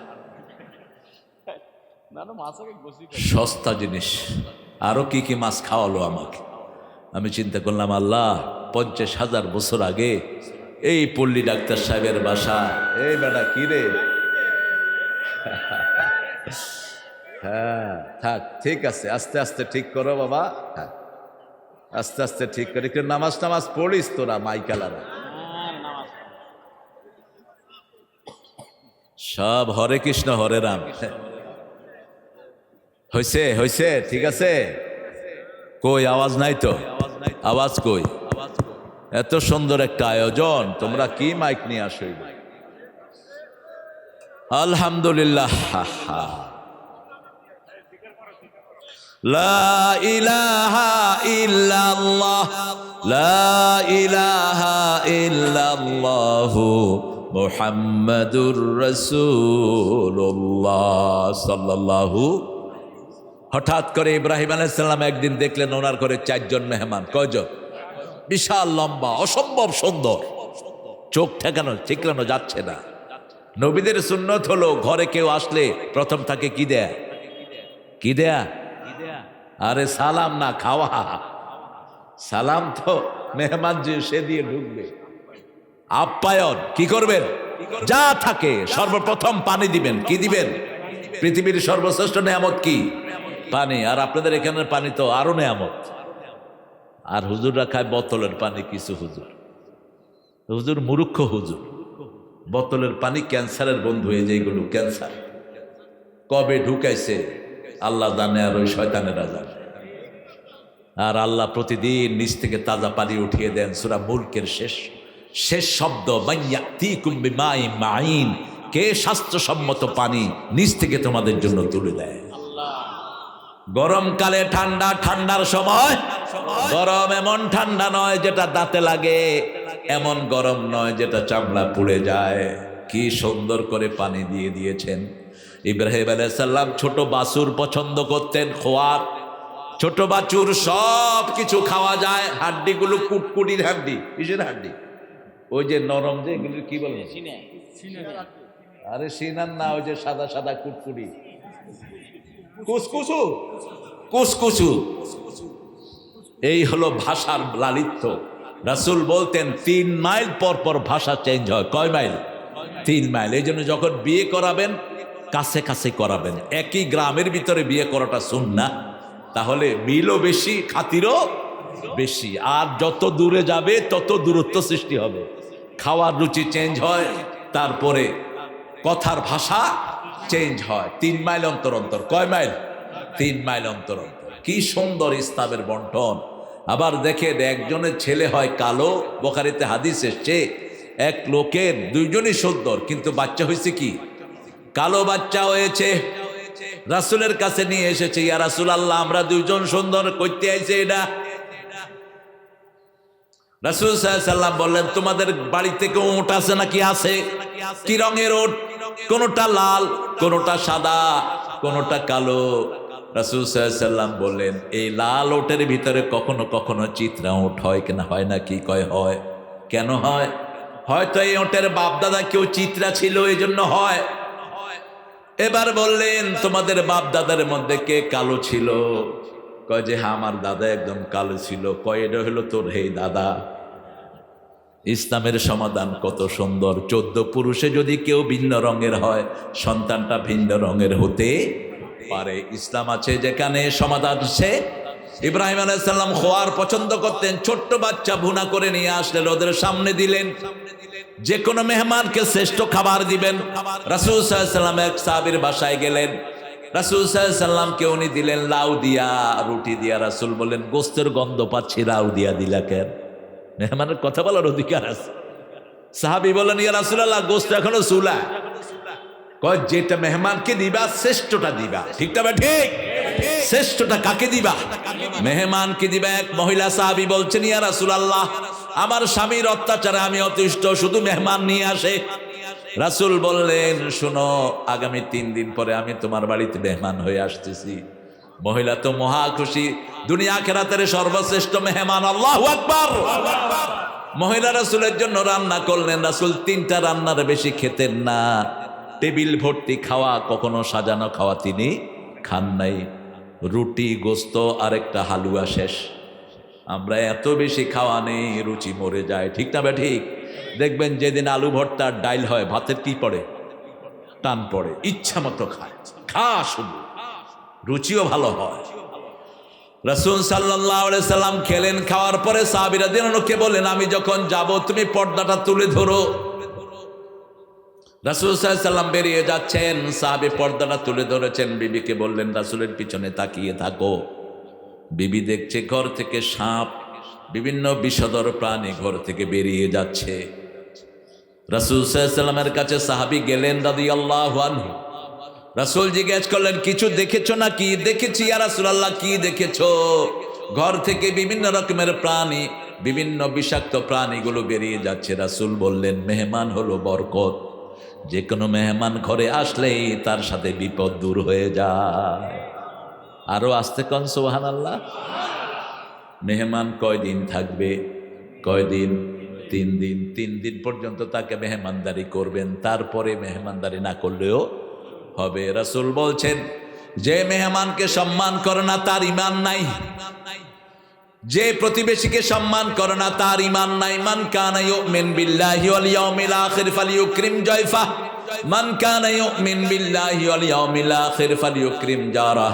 সস্তা জিনিস। আরো কি কি মাছ খাওয়ালো আমাকে। আমি চিন্তা করলাম, আল্লাহ 50,000 বছর আগে এই পল্লী ডাক্তার সাহেবের বাসা। এই বেটা কি রে? হ্যাঁ থাক, ঠিক আছে, আস্তে আস্তে ঠিক করো বাবা। হ্যাঁ আস্তে আস্তে ঠিক করে, একটু নামাজ টামাজ পড়িস তোরা মাইকালারা সব। হরে কৃষ্ণ হরে রাম। হয়েছে হয়েছে, ঠিক আছে। কই আওয়াজ নাই তো? আওয়াজ কই? এত সুন্দর একটা আয়োজন, তোমরা কি মাইক নিয়ে আসো? আলহামদুলিল্লাহ। লা ইলাহা ইল্লাল্লাহ, লা ইলাহা ইল্লাল্লাহু মুহাম্মাদুর রাসূলুল্লাহ সাল্লাল্লাহু। হঠাৎ করে ইব্রাহিম আলাইহিস সালাম একদিন দেখলেন ওনার ঘরে 4 জন মেহমান। কয়জন? বিশাল লম্বা, অসম্ভব সুন্দর, চোখ ঠিকানো যাচ্ছে না। নবীদের সুন্নত হলো ঘরে কেউ আসলে প্রথম তাকে কি দেয়া? কি দেয়া? আরে সালাম না, খাওয়া। সালাম তো মেহমান যে সে দিয়ে ঢুকবে। আপ্যায়ন কি করবেন? যা থাকে সর্বপ্রথম পানি দিবেন। কি দিবেন? পৃথিবীর সর্বশ্রেষ্ঠ নেয়ামত কি? পানি। আর আপনাদের এখানের পানি তো আরো নেয়ামত। আর হুজুররা খায় বোতলের পানি। কিছু হুজুর মূর্খ হুজুর। বোতলের পানি ক্যান্সারের বন্ধু। এই যেগুলো ক্যান্সার কবে ঢুকাইছে আল্লাহ জানে, আর ওই শয়তানেরা জানে। আর আল্লাহ প্রতিদিন নিচ থেকে তাজা পানি উঠিয়ে দেন। সূরা মুলকের শেষ শব্দ, মাইয়াতিকুম বিমাইন মাইন, কে স্বাস্থ্যসম্মত পানি নিচ থেকে তোমাদের জন্য তুলে দেয়। গরমকালে ঠান্ডা, ঠান্ডার সময় গরম। এমন ঠান্ডা নয় যেটা দাঁতে লাগে, এমন গরম নয় যেটা চামড়া পুড়ে যায়। কি সুন্দর করে পানি দিয়ে দিয়েছেন। ইব্রাহিম আলাইহিস সালাম ছোট বাছুর পছন্দ করতেন, খোয়ার। ছোট বাছুর সব কিছু খাওয়া যায়। হাড্ডিগুলো কুটকুটির হাড্ডি। কিসের হাড্ডি? ওই যে নরম, যে এগুলো কি বলে? আরে সিনার না, ওই যে সাদা সাদা কুটকুটি, কুসকুসু। এই হলো ভাষার লালিত্য। রাসূল বলতেন 3 মাইল পর পর ভাষা চেঞ্জ হয়। কয় মাইল? 3 মাইল। এই জন্য যখন বিয়ে করাবেন কাছে কাছে করাবেন, একই গ্রামের ভিতরে বিয়ে করাটা সুন্নাহ। তাহলে মিলও বেশি, খাতিরও বেশি। আর যত দূরে যাবে তত দূরত্ব সৃষ্টি হবে, খাওয়ার রুচি চেঞ্জ হয়, তারপরে কথার ভাষা চেঞ্জ হয়। 3 মাইল অন্তর অন্তর। কয় মাইল? 3 মাইল অন্তর অন্তর। কি সুন্দর ইসলামের বন্টন। আবার দেখেন, একজনের ছেলে হয় কালো, বুখারীতে হাদিস এসছে, এক লোকের দুইজনই সুন্দর, কিন্তু বাচ্চা হয়েছে কি? কালো বাচ্চা হয়েছে। রাসূলের কাছে নিয়ে এসেছে, ইয়া রাসূলুল্লাহ, আমরা দুইজন সুন্দর, কইতে আইছে এটা। রাসূল সাল্লাল্লাহু আলাইহি সাল্লাম বললেন, তোমাদের বাড়ি থেকে উট আছে নাকি? আছে। কি রঙের উট? কোনটা লাল, কোনটা সাদা, কোনটা কালো। রাসূল সাল্লাল্লাহু আলাইহি সাল্লাম বললেন, এই লাল ওটের ভিতরে কখনো কখনো চিত্রা উট হয় কিনা? হয় নাকি? কয় হয়। কেন হয়? হয়তো এই ওটের বাপ দাদা কেউ চিত্রা ছিল, এই জন্য হয়। এবার বললেন, তোমাদের বাপ দাদার মধ্যে কে কালো ছিল? কয় যে হ্যাঁ, আমার দাদা একদম কালো ছিল। কয় এটা হলো তোর হে দাদা। ইসলামের সমাধান কত সুন্দর। 14 পুরুষে যদি কেউ ভিন্ন রঙের হয়, সন্তানটা ভিন্ন রঙের হতে পারে। ইসলাম আছে যেখানে সমাধান আছে। ইব্রাহিম আলাইহিস সালাম খোয়ার পছন্দ করতেন, ছোট্ট বাচ্চা ভুনা করে নিয়ে আসলেন, ওদের সামনে দিলেন। যে কোনো মেহমানকে শ্রেষ্ঠ খাবার দিবেন। রাসূল সাল্লাল্লাহু আলাইহি সাল্লাম এক সাহাবীর বাসায় গেলেন, রাসূল সাল্লাল্লাহু আলাইহি সাল্লামকে উনি দিলেন লাউ দিয়া, রুটি দিয়া। রাসূল বললেন, গোস্তের গন্ধ পাচ্ছি, লাউ দিয়া দিলা কেন? মেহমানের কথা বলার অধিকার আছে। সাহাবী বলেন, ইয়া রাসূলুল্লাহ, গোস্ত এখনো চুলা। কয় যেটা মেহমানকে দিবা শ্রেষ্ঠটা দিবা। ঠিকটা বা ঠিক? শ্রেষ্ঠটা কাকে দিবা? মেহমানকে দিবা। এক মহিলা সাহাবী বলছেন, ইয়া রাসূলুল্লাহ, আমার স্বামীর অত্যাচারে আমি অতিষ্ঠ, শুধু মেহমান নিয়ে আসে। রাসূল বললেন, শোনো, আগামী 3 দিন পরে আমি তোমার বাড়িতে মেহমান হয়ে আসতেছি। মহিলা তো মহা খুশি, দুনিয়া আখিরাতের সর্বশ্রেষ্ঠ মেহমান। আল্লাহু আকবার। মহিলা রাসূলের জন্য রান্না করলেন। রাসূল 3টা রান্নার বেশি খেতেন না। টেবিল ভর্তি খাওয়া, কখনো সাজানো খাওয়া তিনি খান নাই। রুটি, গোস্ত আর একটা হালুয়া শেষ। আমরা এত বেশি খাওয়া নেই, রুচি মরে যায়। ঠিক না বে ঠিক? দেখবেন যেদিন আলু ভর্তার ডাইল হয়, ভাতের কি পড়ে? টান পড়ে। ইচ্ছা মতো খায়, খা শুধু, রুচিও ভালো হয়। রাসূল সাল্লাল্লাহু আলাইহি সাল্লাম খেলেন। খাওয়ার পরে সাহাবীরা দিনকে বলেন, আমি যখন যাব তুমি পর্দাটা তুলে ধরো। রাসূল সাল্লাল্লাহু আলাইহি সাল্লাম বেরিয়ে যাচ্ছেন, সাহাবী পর্দাটা তুলে ধরেছেন। বিবিকে বললেন, রাসূলের পিছনে তাকিয়ে থাকো। বিবি দেখছে ঘর থেকে সাপ, বিভিন্ন বিষধর প্রাণী ঘর থেকে বেরিয়ে যাচ্ছে। রাসূল সাল্লাল্লাহু আলাইহি সাল্লামের কাছে সাহাবী গেলেন রাদিয়াল্লাহু আনহু। রাসূল জিজ্ঞেস করলেন, কিছু দেখেছো নাকি? দেখেছি ইয়া রাসূলুল্লাহ। কি দেখেছো? ঘর থেকে বিভিন্ন রকমের প্রাণী, বিভিন্ন বিষাক্ত প্রাণীগুলো বেরিয়ে যাচ্ছে। রাসূল বললেন, মেহমান হলো বরকত, যে কোনো মেহমান ঘরে আসলেই তার সাথে বিপদ দূর হয়ে যায়। আরো আস্তে কন সুবহানাল্লাহ। মেহমান কয়দিন থাকবে? কয়দিন? 3 দিন। 3 দিন পর্যন্ত তাকে মেহমানদারি করবেন, তারপরে মেহমানদারি না করলেও হবে। রাসূল বলছেন, যে মেহমানকে সম্মান করে না তার ঈমান নাই, যে প্রতিবেশীকে সম্মান করে না তার ঈমান নাই। মান কানা ইউমিন বিল্লাহি ওয়াল ইয়াউমিল আখির ফালিয়ুকরিম জায়ফা, মান কানা ইউমিন বিল্লাহি ওয়াল ইয়াউমিল আখির ফালিয়ুকরিম জারা,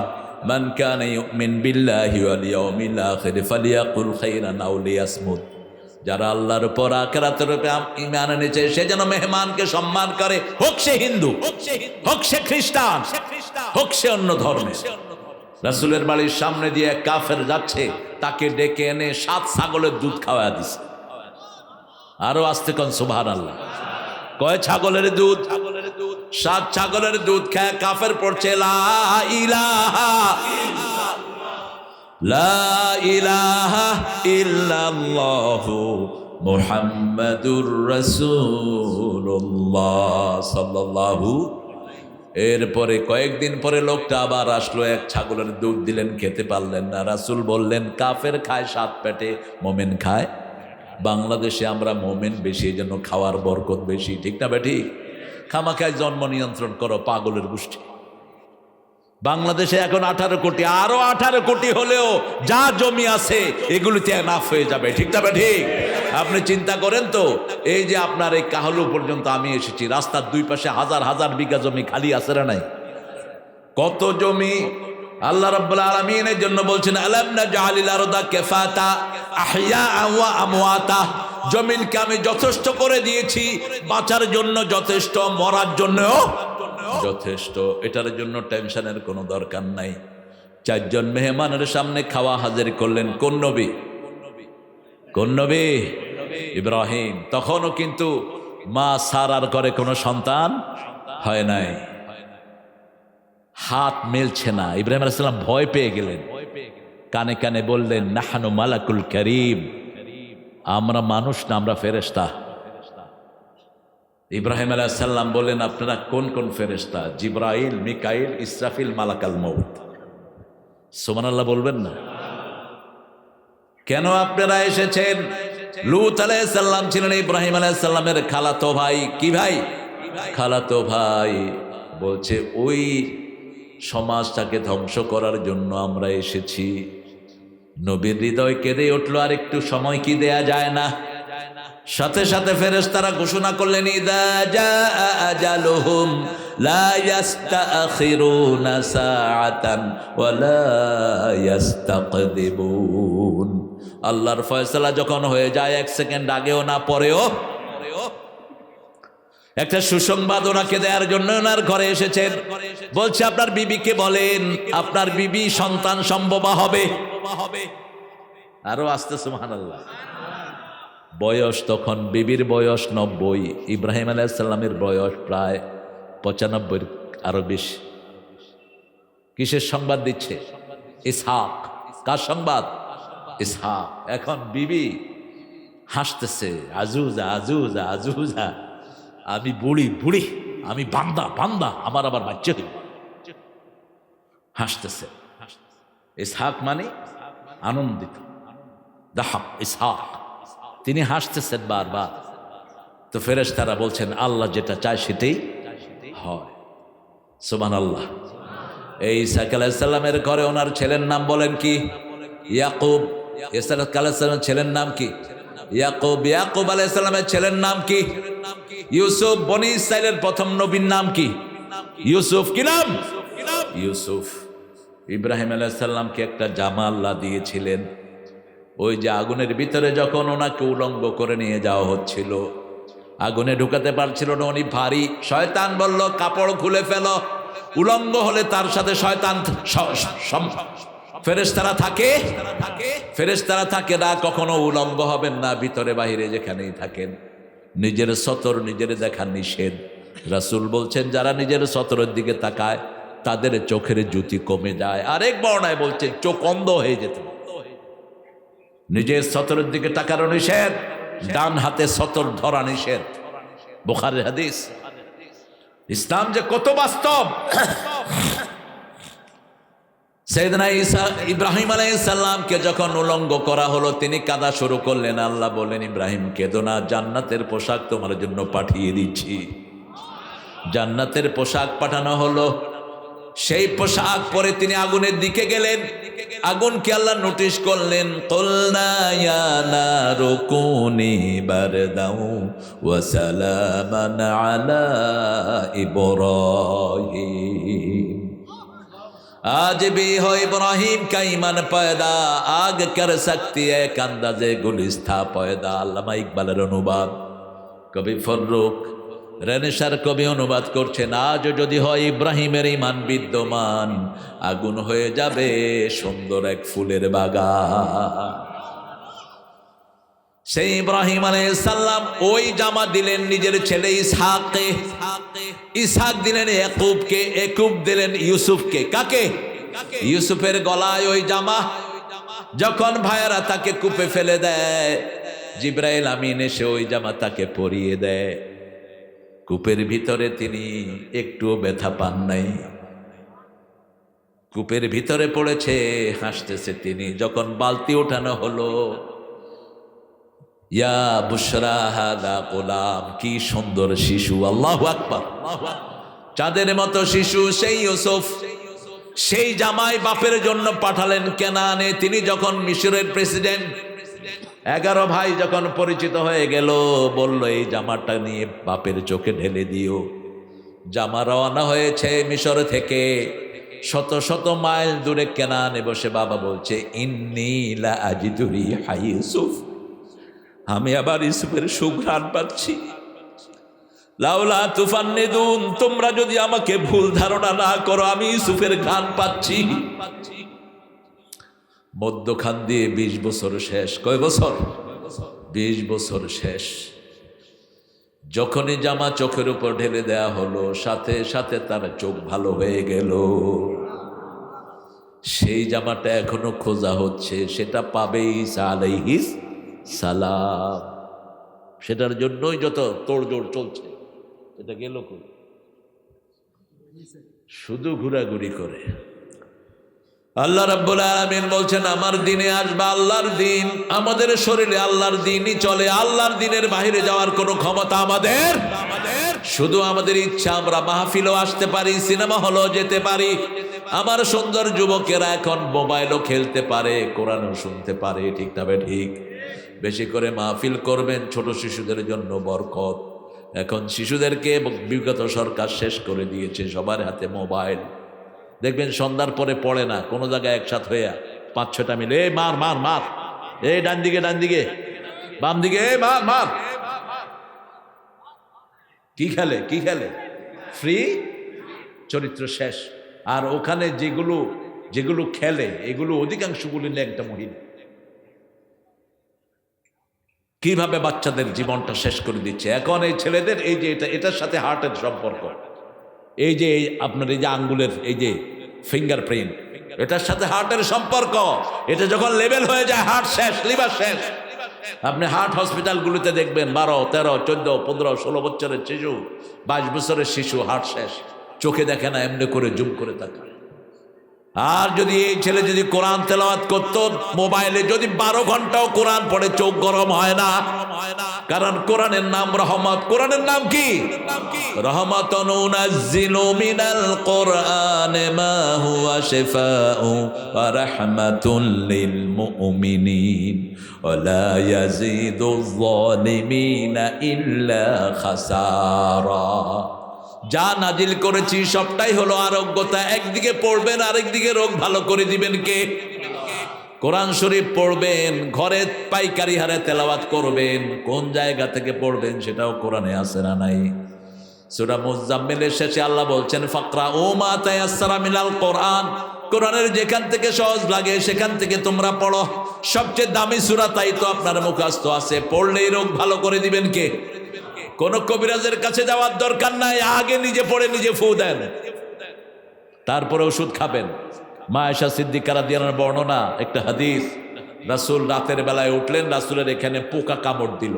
মান কানা ইউমিন বিল্লাহি ওয়াল ইয়াউমিল আখির ফালিয়াকুল খাইরান আও লিয়াসমুত। যারা আল্লাহর উপর আখিরাতের উপর ঈমান এনেছে সে যেন মেহমানকে সম্মান করে, হোক সে হিন্দু, হোক সে খ্রিস্টান, হোক সে অন্য ধর্মের। রাসূলের বাড়ির সামনে দিয়ে এক কাফের যাচ্ছে, তাকে ডেকে এনে 7 ছাগলের দুধ খাওয়া দিছে। আরো আস্তে কোন সুবহানাল্লাহ। কয় ছাগলের দুধ? 7 ছাগলের দুধ খায় কাফের পড়ছে লা ইলাহা লা ইলাহা ইল্লাল্লাহু মুহাম্মাদুর রাসূলুল্লাহ সাল্লাল্লাহু। এরপরে কয়েকদিন পরে লোকটা আবার আসলো, এক ছাগলের দুধ দিলেন, খেতে পারলেন না। রাসূল বললেন, কাফের খায় 7 পেটে, মোমেন খায়। বাংলাদেশে আমরা মোমেন বেশি, এই জন্য খাওয়ার বরকত বেশি। ঠিক না বেঠি? খামাখায় জন্ম নিয়ন্ত্রণ করো, পাগলের গোষ্ঠী। বাংলাদেশে এখন 18 কোটি, আরো 18 কোটি হলেও যা জমি আছে এগুলিতে এনাফ হয়ে যাবে। ঠিক না ঠিক? আপনি চিন্তা করেন তো, এই যে আপনার এই কাহলু পর্যন্ত আমি এসেছি, রাস্তার দুই পাশে হাজার হাজার বিঘা জমি খালি আছে না নাই? কত জমি আল্লাহ রাব্বুল আলামিনের জন্য বলছেন, আলাম নাজআলিল আরদা কিফাতা আহইয়াআ ওয়া আমওয়াতা। জমিনকে আমি যথেষ্ট করে দিয়েছি, বাঁচার জন্য যথেষ্ট, মরার জন্যও যথেষ্ট। এটার জন্য টেনশনের কোনো দরকার নাই। 4 জন মেহমানের সামনে খাওয়া হাজির করলেন। কোন নবী? কোন নবী? ইব্রাহিম। তখনও কিন্তু মা সারার ঘরে কোনো সন্তান হয় নাই, হাত মেলছে না। ইব্রাহিম আলাইহিস সালাম ভয় পেয়ে গেলেন, কানে কানে বললেন, নাহানু মালাকুল কারীম, আমরা মানুষ না, আমরা ফেরেশতা। ইব্রাহিম আলাইহিস সালাম বললেন, আপনারা কোন কোন ফেরেশতা? জিবরাইল, মিকাইল, ইসরাফিল, মালাকাল মউত। সুবহানাল্লাহ বলবেন না? কেন আপনারা এসেছেন? লূত আলাইহিস সালাম ছিলেন ইব্রাহিম আলাইহিস সালামের খালাতো ভাই। কি ভাই? খালাতো ভাই। বলছে ওই সমাজটাকে ধ্বংস করার জন্য আমরা এসেছি। নবীর হৃদয় কেঁদে উঠলো, আর একটু সময় কি দেয়া যায় না? সাথে সাথে ফেরেশতারা ঘোষণা করলেন, ইযা জাআ আজালুহুম লা ইস্তাখিরুনা সাআতান ওয়া লা ইস্তাকদিমুন। আল্লাহর ফয়সালা যখন হয়ে যায়, 1 সেকেন্ড আগেও না পরেও একটা সুসংবাদ ওনাকে দেওয়ার জন্য ওনার ঘরে এসেছেন। বলছে, আপনার বিবিকে বলেন, আপনার বিবি সন্তান সম্ভবা হবে। আরো আসতে সুবহানাল্লাহ। বয়স তখন বিবির বয়স 90, ইব্রাহিম আলাইহিস সালামের বয়স প্রায় 95, আরো বেশি। কিসের সংবাদ দিচ্ছে? ইসহাক। কার সংবাদ? ইসহাক। এখন বিবি হাসতেছে, আজুজা আজুজা আজুজা, আমি বুড়ি বুড়ি, আমি বান্দা বান্দা, আমার আবার বাচ্চা হইব। হাসতেছে। ইসহাক মানে আনন্দিত, দাহাক ইসহাক। তিনি হাসতেছেন বারবার। তো ফেরেশতারা বলছেন, আল্লাহ যেটা চায় সেটাই হয়। সুবহানাল্লাহ। এই ঈসা আলাইহিস সালামের ঘরে ওনার ছেলের নাম বলেন কি? ইয়াকুব। ঈসা আলাইহিস সালামের ছেলের নাম কি? ইয়াকুব। ইয়াকুব আলাইহিস সালামের ছেলের নাম কি? ইউসুফ। বনি ইসরাইলের প্রথম নবীর নাম কি? ইউসুফ। কি নাম? ইউসুফ। ইব্রাহিম আলাইহিস সালামকে একটা জামা আল্লাহ দিয়েছিলেন। ওই যে আগুনের ভিতরে যখন ওনাকে উলঙ্গ করে নিয়ে যাওয়া হচ্ছিল, আগুনে ঢুকাতে পারছিল না, উনি ভারী। শয়তান বলল, কাপড় খুলে ফেলো। উলঙ্গ হলে তার সাথে শয়তান, ফেরেশতারা থাকে, ফেরেশতারা থাকে না, কখনো উলঙ্গ হবেন না, ভিতরে বাহিরে যেখানেই থাকেন। নিজের সতর নিজের দেখা নিষেধ। রাসূল বলছেন, যারা নিজের সতরের দিকে তাকায় তাদের চোখের জ্যোতি কমে যায়। আরেক বর্ণায় বলছে, চোখ অন্ধ হয়ে যেত। নিজের সতরের দিকে তাকানো নিষেধ, ডান হাতে সতর ধরা নিষেধ। বুখারীর হাদিস। ইসলাম যে কত বাস্তব! সাইয়েদনা ঈসা ইব্রাহিম আলাইহিস সালামকে যখন উলঙ্গ করা হলো, তিনি কাঁদা শুরু করলেন। আল্লাহ বললেন, ইব্রাহিম কেঁদো না, জান্নাতের পোশাক তোমার জন্য পাঠিয়ে দিচ্ছি। জান্নাতের পোশাক পাঠানো হলো। সেই পোশাক পরে তিনি আগুনের দিকে গেলেন। আগুনকে আল্লাহ নোটিশ করলেন, কুলনা ইয়া নারু কুনি বারদাও ওয়া সালামান আলা ইব্রাহিম। आज भी हो इब्राहिम का ईमान पैदा, आग कर सकती है एक अंदाजे गुलिस्ता पैदा। আল্লামা ইকবালের অনুবাদ। কবি ফররুখ রেনেসার কবি অনুবাদ করছেন, আজ যদি হয় ইব্রাহিমের ঈমান বিদ্যমান, আগুন হয়ে যাবে সুন্দর এক ফুলের বাগান। সেই ইব্রাহিম আলাইহিস সালাম ওই জামা দিলেন নিজের ছেলে ইসহাককে, ইসহাক দিলেন ইয়াকুবকে, ইয়াকুব দিলেন ইউসুফকে। কাকে? ইউসুফের গলায় ওই জামা। যখন ভাইয়েরা তাকে কূপে ফেলে দেয়, জিবরাইল আমিন এসে ওই জামা তাকে পরিয়ে দেয়। কূপের ভিতরে তিনি একটুও ব্যথা পান নাই। কূপের ভিতরে পড়েছে, হাসতেছে তিনি। যখন বালতি ওঠানো হলো, ইয়া বুশরা হাদা গোলাম, কি সুন্দর শিশু! আল্লাহু আকবার। চাঁদের মতো শিশু সেই ইউসুফ। সেই জামাই বাপের জন্য পাঠালেন কেনানে। তিনি যখন মিশরের প্রেসিডেন্ট, 11 ভাই যখন পরিচিত হয়ে গেল, বলল এই জামাটা নিয়ে বাপের চোখে ঢেলে দিও। জামা রওনা হয়েছে মিশর থেকে, শত শত মাইল দূরে কেনানে বসে বাবা বলছে, ইন্নী লা আজিদু রিহা ইউসুফ, আমি আবার ইউসুফের সুঘ্রাণ পাচ্ছি। লাউলা তুফান্নিদুন, তোমরা যদি আমাকে ভুল ধারণা না করো, আমি ইউসুফের ঘ্রাণ পাচ্ছি। মধ্যখান দিয়ে 20 বছর শেষ। কয় বছর? 20 বছর শেষ। যখনই জামা চোখের উপর ঢেলে দেয়া হলো, সাথে সাথে তার চোখ ভালো হয়ে গেল। সেই জামাটা এখনো খোঁজা হচ্ছে, সেটা পাবে ঈসা আলাইহিস সালাম। সেটার জন্যই যত তোড়জোড় চলছে। এটা গেল কই? শুধু ঘোরাঘুরি করে। আল্লাহ রাব্বুল আলামিন বলছেন, আমার দিনে আসবা আল্লাহর দিন। আমাদের শরীরে আল্লাহর দিনই চলে, আল্লাহর দিনের বাইরে যাওয়ার কোনো ক্ষমতা আমাদের। শুধু আমাদের ইচ্ছা, আমরা মাহফিলও আসতে পারি, সিনেমা হলও যেতে পারি। আমার সুন্দর যুবকেরা এখন মোবাইলও খেলতে পারে, কোরআনও শুনতে পারে। ঠিক তবে ঠিক, বেশি করে মাহফিল করবেন, ছোট শিশুদের জন্য বরকত। এখন শিশুদেরকে বিগত সরকার শেষ করে দিয়েছে, সবার হাতে মোবাইল। দেখবেন সন্ধ্যার পরে পড়ে না, কোনো জায়গায় একসাথ হয়ে 5-6টা মিলে এই মার মার মার, এই ডান দিকে ডান দিকে, বাম দিকে, এই মার মার। কি খেলে কি খেলে? ফ্রি চরিত্র শেষ। আর ওখানে যেগুলো যেগুলো খেলে, এগুলো অধিকাংশগুলি নিয়ে একটা মহিলা। কিভাবে বাচ্চাদের জীবনটা শেষ করে দিচ্ছে। এখন এই ছেলেদের এই যে এটার সাথে হার্টের সম্পর্ক, এই যে আপনার এই যে আঙ্গুলের এই যে ফিঙ্গারপ্রিন্ট, এটার সাথে হার্টের সম্পর্ক। এটা যখন লেভেল হয়ে যায়, হার্ট শেষ, লিভার শেষ। আপনি হার্ট হসপিটালগুলোতে দেখবেন 12, 13, 14, 15, 16 বছরের শিশু, 22 বছরের শিশু, হার্ট শেষ, চোখে দেখে না, এমনি করে জুম করে তাকায়। আর যদি এই ছেলে যদি কোরআন তেলাওয়াত করত, মোবাইলে যদি 12 ঘন্টাও কোরআন পড়ে, চোখ গরম হয় না। কারণ কোরআনের নাম রহমত। কোরআনের নাম কি? রহমাতুন নুনাজ্জিলু মিনাল কোরআনি মা হুয়া শিফাউ ওয়া রাহমাতুল লিল মুমিনিন ওয়া লা ইয়াজিদুয যালিমিনা ইল্লা খাসারা। যা নাজিল করেছি সবটাই হলো আরোগ্যতা। একদিকে পড়বেন, আরেকদিকে রোগ ভালো করে দিবেন কে? কোরআন শরীফ পড়বেন, ঘরে পাইকারি হারে তেলাওয়াত করবেন। কোন জায়গা থেকে পড়বেন সেটাও কোরআনে আছে না নাই? সূরা মুজাম্মিলের শেষে আল্লাহ বলছেন, ফাকরাউ মা তায়াসসারা মিনাল কোরআন। কোরআনের যেখান থেকে সহজ লাগে সেখান থেকে তোমরা পড়ো। সবচেয়ে দামি সূরা, তাই তো আপনার মুখস্থ আছে। পড়লেই রোগ ভালো করে দিবেন কে? কোন কবিরাজের কাছে যাওয়ার দরকার নাই, আগে নিজে পড়ে নিজে ফু দেন, তারপরে ওষুধ খাবেন। মা আয়েশা সিদ্দিকা রাদিয়াল্লাহু আনহার বর্ণনা, একটা হাদিস, রাসূল রাতের বেলায় উঠলেন, রাসূলের এখানে পোকা কামড় দিল।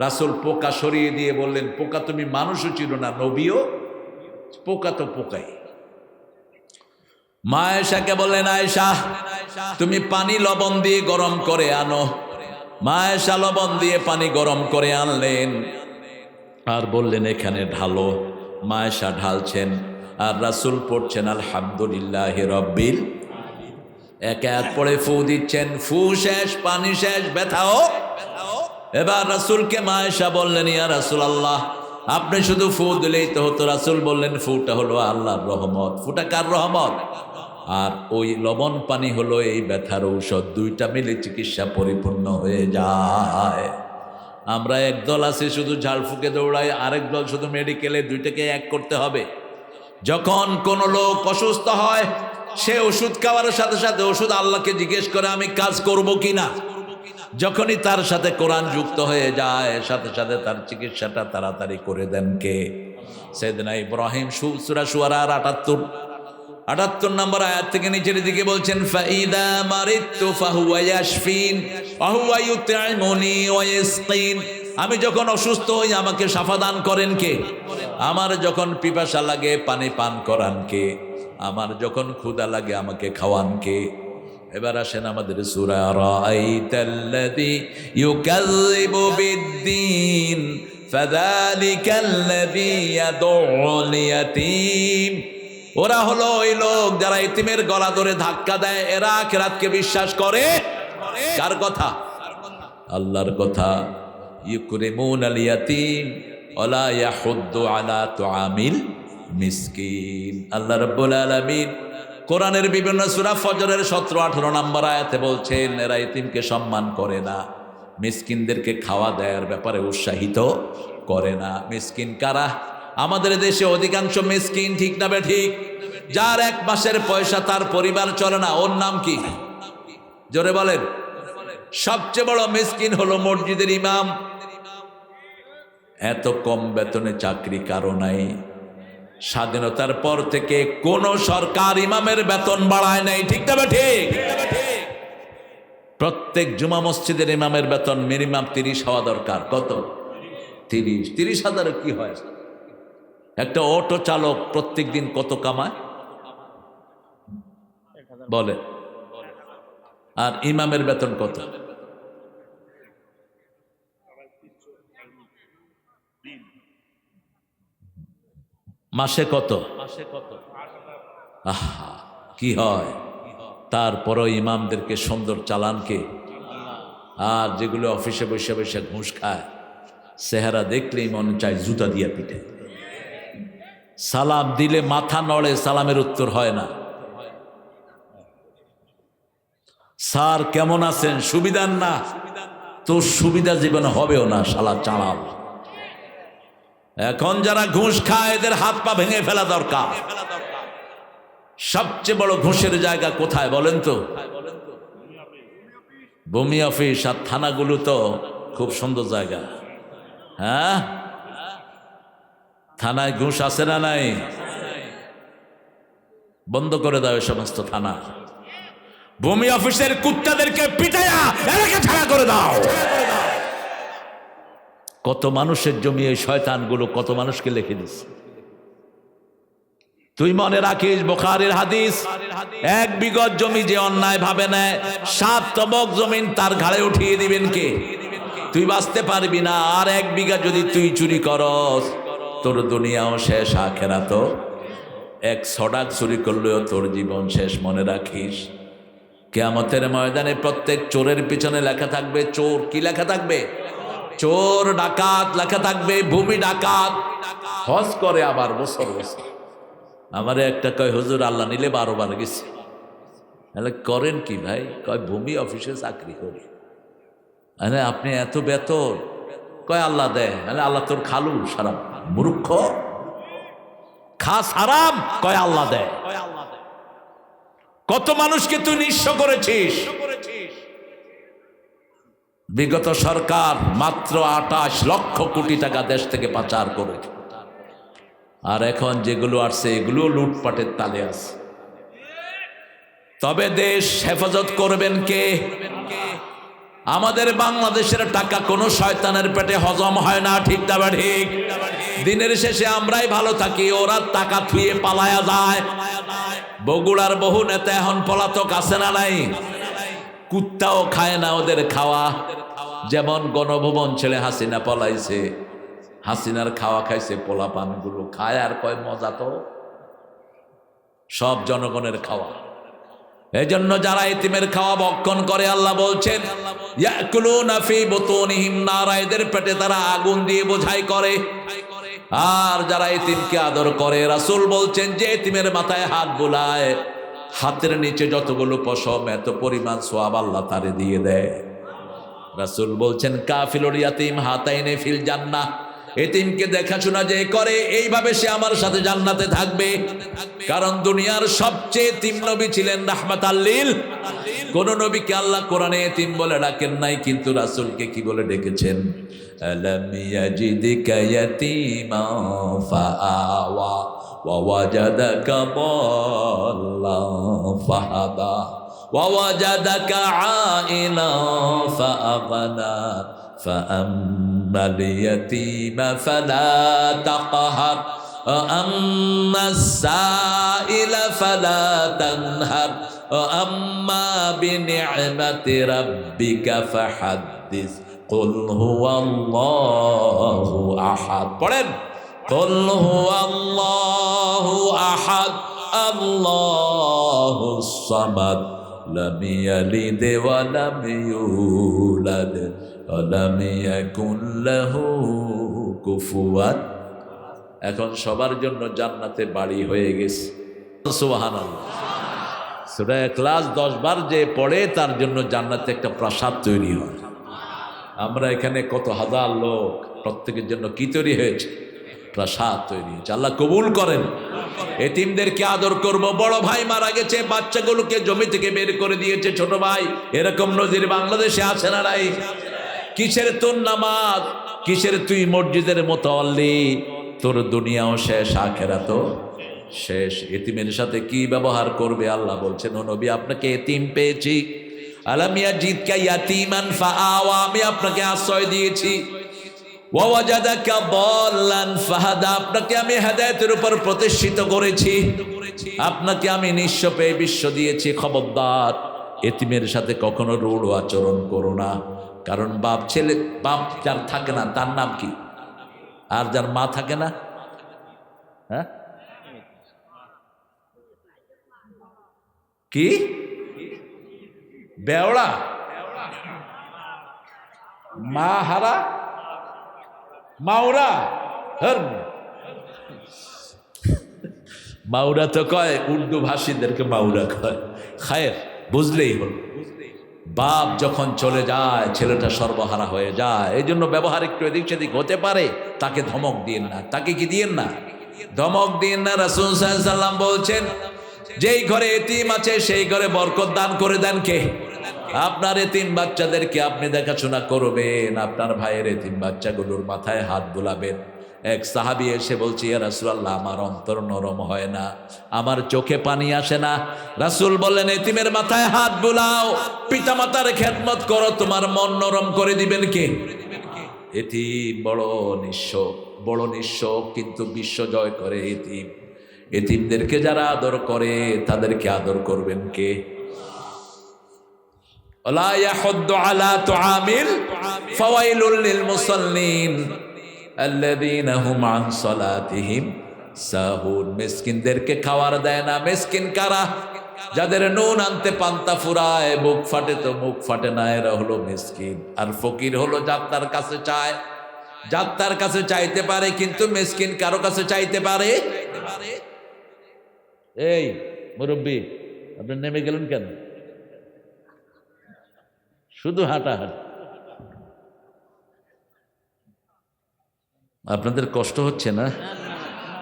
রাসূল পোকা সরিয়ে দিয়ে বললেন, পোকা তুমি মানুষও চিনো না, নবীও? পোকা তো পোকাই। মা আয়েশাকে বললেন, আয়েশা তুমি পানি লবণ দিয়ে গরম করে আনো। মা আয়েশা লবণ দিয়ে পানি গরম করে আনলেন আর বললেন, এখানে ঢালো। মা আয়েশা ঢালছেন আর রাসূল পড়ছেন আলহামদুলিল্লাহি রাব্বিল। এক এক পড়ে ফু দিচ্ছেন, ফু শেষ, পানি শেষ, ব্যথাও। এবার রাসূলকে মা আয়েশা বললেন, ইয়া রাসূলুল্লাহ, আপনি শুধু ফু দিলেই তো হতো। রাসূল বললেন, ফুটা হলো আল্লাহর রহমত। ফুটা কার রহমত? আর ওই লবণ পানি হলো এই ব্যথার ঔষধ। দুইটা মিলে চিকিৎসা পরিপূর্ণ হয়ে যায়। আমরা একদল আছি শুধু ঝাড়ফুঁকে দৌড়াই, আরেক দল শুধু মেডিকেলে। দুইটাকে এক করতে হবে। যখন কোনো লোক অসুস্থ হয়, সে ওষুধ খাওয়ার সাথে সাথে ওষুধ আল্লাহকে জিজ্ঞেস করে আমি কাজ করব কিনা। যখনই তার সাথে কোরআন যুক্ত হয়ে যায়, সাথে সাথে তার চিকিৎসাটা তাড়াতাড়ি করে দেন কে? সাইয়েদনা ইব্রাহিম। সূরা শুআরার 78 নম্বর আয়াত থেকে নিচের দিকে বলছেন, ফাইদা মারিতু ফাহুয়া ইয়াশফিন ওয়া হুয়া ইউতঈমুনি ওয়া ইয়াসকিন। আমি যখন অসুস্থ হই আমাকে শাফা দান করেন কে? আমার যখন পিপাসা লাগে পানি পান করান কে? আমার যখন ক্ষুধা লাগে আমাকে খাওয়ান কে? এবার আসেন আমাদের সূরা রাআইতাল্লাযী ইউকাযযিবু বিদ্দীন ফাযালিকাল্লাযী ইয়াদউল ইয়াতীম ওরা হলো ওই লোক যারা ইতিমের গলা ধরে ধাক্কা দেয়। এরা আখিরাতকে বিশ্বাস করে। কার কথা? আল্লাহর কথা। ইউকরিমুনাল ইয়াতীম ওয়ালা ইয়াহুদ্দু আলা তুআমিল মিসকিন। আল্লাহ রাব্বুল আলামিন কোরআনের বিভিন্ন সূরা ফজরের 17-18 নম্বর আয়াতে বলছেন, এরা ইতিমকে সম্মান করে না, মিসকিনদেরকে খাওয়া দেওয়ার ব্যাপারে উৎসাহিত করে না। মিসকিন কারা? আমাদের দেশে অধিকাংশ মিসকিন, ঠিক না বেঠিক? যার এক মাসের পয়সা তার পরিবার চলে না, ওর নাম কি? জোরে বলেন। সবচেয়ে বড় মিসকিন হলো মসজিদের ইমাম। এত কম বেতনে চাকরি কারো নাই। স্বাধীনতার পর থেকে কোন সরকার ইমামের বেতন বাড়ায় নাই, ঠিক না বেঠিক? প্রত্যেক জুমা মসজিদের ইমামের বেতন মিনিমাম 30 হওয়া দরকার। কত? 30,000 কি হয়? একটা অটো চালক প্রত্যেক দিন কত কামায় বলে? আর ইমামের বেতন কত? মাসে কত? আহা, কি হয়? তারপরও ইমামদেরকে সুন্দর চালান কে? আর যেগুলো অফিসে বসে বসে ঘুষ খায়, চেহারা দেখলেই মনে চায় জুতা দিয়ে পিঠে। সালাম দিলে মাথা নড়ে, সালামের উত্তর হয় না। স্যার কেমন আছেন? সুবিধার না তোর সুবিধা জীবনে হবেও না, শালা চালাল। এখন যারা ঘুষ খায় এদের হাত পা ভেঙে ফেলা দরকার। সবচেয়ে বড় ঘুষের জায়গা কোথায় বলেন তো? ভূমি অফিস আর থানাগুলো তো খুব সুন্দর জায়গা। হ্যাঁ, থানায় ঘুষ আছে না নাই? বন্ধ করে দাও এই সমস্ত থানা। ভূমি অফিসের কুত্তাদেরকে পিটায়া এলাকা ছাড়া করে দাও। কত মানুষের জমি এই শয়তানগুলো কত মানুষকে লিখে দিচ্ছে। তুই মনে রাখিস বুখারীর হাদিস, 1 বিঘত জমি যে অন্যায় ভাবে নেয় 7 তবক জমিন তার ঘাড়ে উঠিয়ে দিবেন কে? তুই বাঁচতে পারবি না। আর 1 বিঘা যদি তুই চুরি করস, তোর দুনিয়াও শেষ, আখিরাতও। 1 সড়াক চুরি করলেও তোর জীবন শেষ। মনে রাখিস কিয়ামতের ময়দানে প্রত্যেক চোরের পিছনে লেখা থাকবে চোর। কি লেখা থাকবে? চোর, ডাকাত লেখা থাকবে, ভূমি ডাকাত। হজ করে আবার বছর বছর। আমারে একটা কয়, হুজুর আল্লাহ নিলে 12 বার গেছে। তাহলে করেন কি ভাই? কয় ভূমি অফিসে চাকরি করি। আরে আপনি এত বেতন? কয় আল্লাহ দেয়। আল্লাহ তোর খালু সারাম, মূর্খ, খাস হারাম। কয় আল্লাহ দেয়। কত মানুষকে তুই নিঃস্ব করেছিস। বিগত সরকার মাত্র 28 লক্ষ কোটি টাকা দেশ থেকে পাচার করে। আর এখন যেগুলো আসছে এগুলো লুটপাটের তালে আছে। তবে দেশ হেফাজত করবেন কে? আমাদের বাংলাদেশের টাকা কোনো শয়তানের পেটে হজম হয় না, ঠিক না ঠিক? দিনের শেষে আমরাই ভালো থাকি, ওরা টাকা থুয়ে পালায়া যায়। বগুড়ার বহু নেতা এখন পলাতক আছে না নাই? কুত্তাও খায় না ওদের খাওয়া। যেমন গণভবন ছেড়ে হাসিনা পলাইছে, হাসিনার খাওয়া খাইছে, পোলা পানগুলো খায় আর কয় মজা তো সব জনগণের খাওয়া। এজন্য যারা ইতিমের খাওয়া ভক্ষণ করে, আল্লাহ বলছেন ইয়াকুলুনা ফি বুতুনিহিম নারা, এদের পেটে তারা আগুন দিয়ে বোঝাই করে। আর যারা ইতিমকে আদর করে, রাসূল বলছেন যে ইতিমের মাথায় হাত বুলায়, হাতের নিচে যতগুলো পশম এত পরিমাণ সওয়াব আল্লাহ তারে দিয়ে দেয়। রাসূল বলছেন কাফিলুল ইয়াতিম হাতাইনে ফিল জান্নাহ, এতিমকে দেখাশোনা যে করে এইভাবে সে আমার সাথে জান্নাতে থাকবে। কারণ দুনিয়ার সবচেয়ে এতিম নবী ছিলেন রাহমাতাল লিল। কোন নবীকে আল্লাহ কোরআনে এতিম বলে ডাকেন নাই, কিন্তু রাসূলকে কি বলে ডেকেছেন? আলাম ইয়াজিদিকা ইয়াতীমান ফাআওয়া ওয়া ওয়াজাদাকা দাল্লান ফাহাদা ওয়া ওয়াজাদাকা আইলান ফাআগনা فأما اليتيم فلا تقهر وأما السائل فلا تنهر وأما بنعمة ربك فحدث قل هو الله أحد قل هو الله أحد আল্লাহুস সামাদ লাম ইয়ালিদ ওয়া লাম ইউলাদ ওয়া লাম ইয়াকুন লাহু কুফুয়ান। এখন সবার জন্য জান্নাতে বাড়ি হয়ে গেছে। সুবহানাল্লাহ। সূরা ইখলাস 10 বার যে পড়ে তার জন্য জান্নাতে একটা প্রাসাদ তৈরি হয়। আমরা এখানে কত হাজার লোক, প্রত্যেকের জন্য কি তৈরি হয়েছে? প্রাসাদ তৈরি হয়েছে। আল্লাহ কবুল করেন। এতিমদেরকে আদর করব। বড় ভাই মারা গেছে, বাচ্চাগুলোকে জমি থেকে বের করে দিয়েছে ছোট ভাই। এরকম নজির বাংলাদেশে আছে না নাই? কিসের তোর নামাজ, কিসের তুই মসজিদের মুতাওয়াল্লি? তোর দুনিয়াও শেষ, আখিরাতও শেষ। এতিমের সাথে কি ব্যবহার করবে? আল্লাহ বলছেন, ও নবী, আপনাকে এতিম পেয়েছি। আলাম ইয়াজিদকা ইয়াতীমান ফাআওয়া, আমি আপনাকে আশ্রয় দিয়েছি। ওয়া ওয়াজাদাকা দাল্লান ফাহাদা, আপনাকে আমি হেদায়েতের উপর প্রতিষ্ঠিত করেছি। আপনাকে আমি নিঃস্ব পেয়ে বিশ্ব দিয়েছি। খবরদার, এতিমের সাথে কখনো রূঢ় আচরণ করো না। কারণ বাপ যার থাকে না তার নাম কি? আর যার মা থাকে না, হ্যাঁ কি? বেওড়া, মা হারা, মাওরা। মাওরা তো কয়, উর্দু ভাষীদেরকে মাওরা কয়। খায়ের, বুঝলেই হল। বাপ যখন চলে যায় ছেলেটা সর্বহারা হয়ে যায়। এই জন্য ব্যবহার একটু এদিক সেদিক হতে পারে, তাকে ধমক দিন না। তাকে কি দিয়েন না? ধমক দিন না। রাসূল সাল্লাল্লাহু আলাইহি ওয়াসাল্লাম বলছেন, যেই ঘরে এতিম আছে সেই ঘরে বরকত দান করে দেন কে? আপনার এতিম বাচ্চাদেরকে আপনি দেখাশোনা করবেন। আপনার ভাইয়ের এতিম বাচ্চাগুলোর মাথায় হাত বুলাবেন। এক সাহাবী এসে বলছে, ইয়া রাসূলুল্লাহ, আমার অন্তর নরম হয় না, আমার চোখে পানি আসে না। রাসূল বললেন, এতিমের মাথায় হাত বুলাও, পিতামাতার খেদমত করো, তোমার মন নরম করে দিবেন কে? এতিম বড় নিঃস্ব, কিন্তু বিশ্ব জয় করে এতিম। এতিমদেরকে যারা আদর করে তাদেরকে আদর করবেন কে? ওয়ালা ইয়াহুদ্দু আলা তুআমিল ফাওয়াইলুল লিল মুসাল্লিন আল্লাযীনা হুম আন সালাতিহিম সাহুন। মিসকিনদেরকে খাবার দেয় না। মিসকিন কারা? যাদের নুন আনতে পান্তা ফুরায়, বুক ফাটে তো মুখ ফাটে না, এরা হলো মিসকিন। আর ফকির হলো যার তার কাছে চায়, যার তার কাছে চাইতে পারে, কিন্তু মিসকিন কারো কাছে চাইতে পারে। এই মুরব্বী, আপনি নেমে গেলেন কেন? শুধু হাঁটাহাঁটি। আপনাদের কষ্ট হচ্ছে না?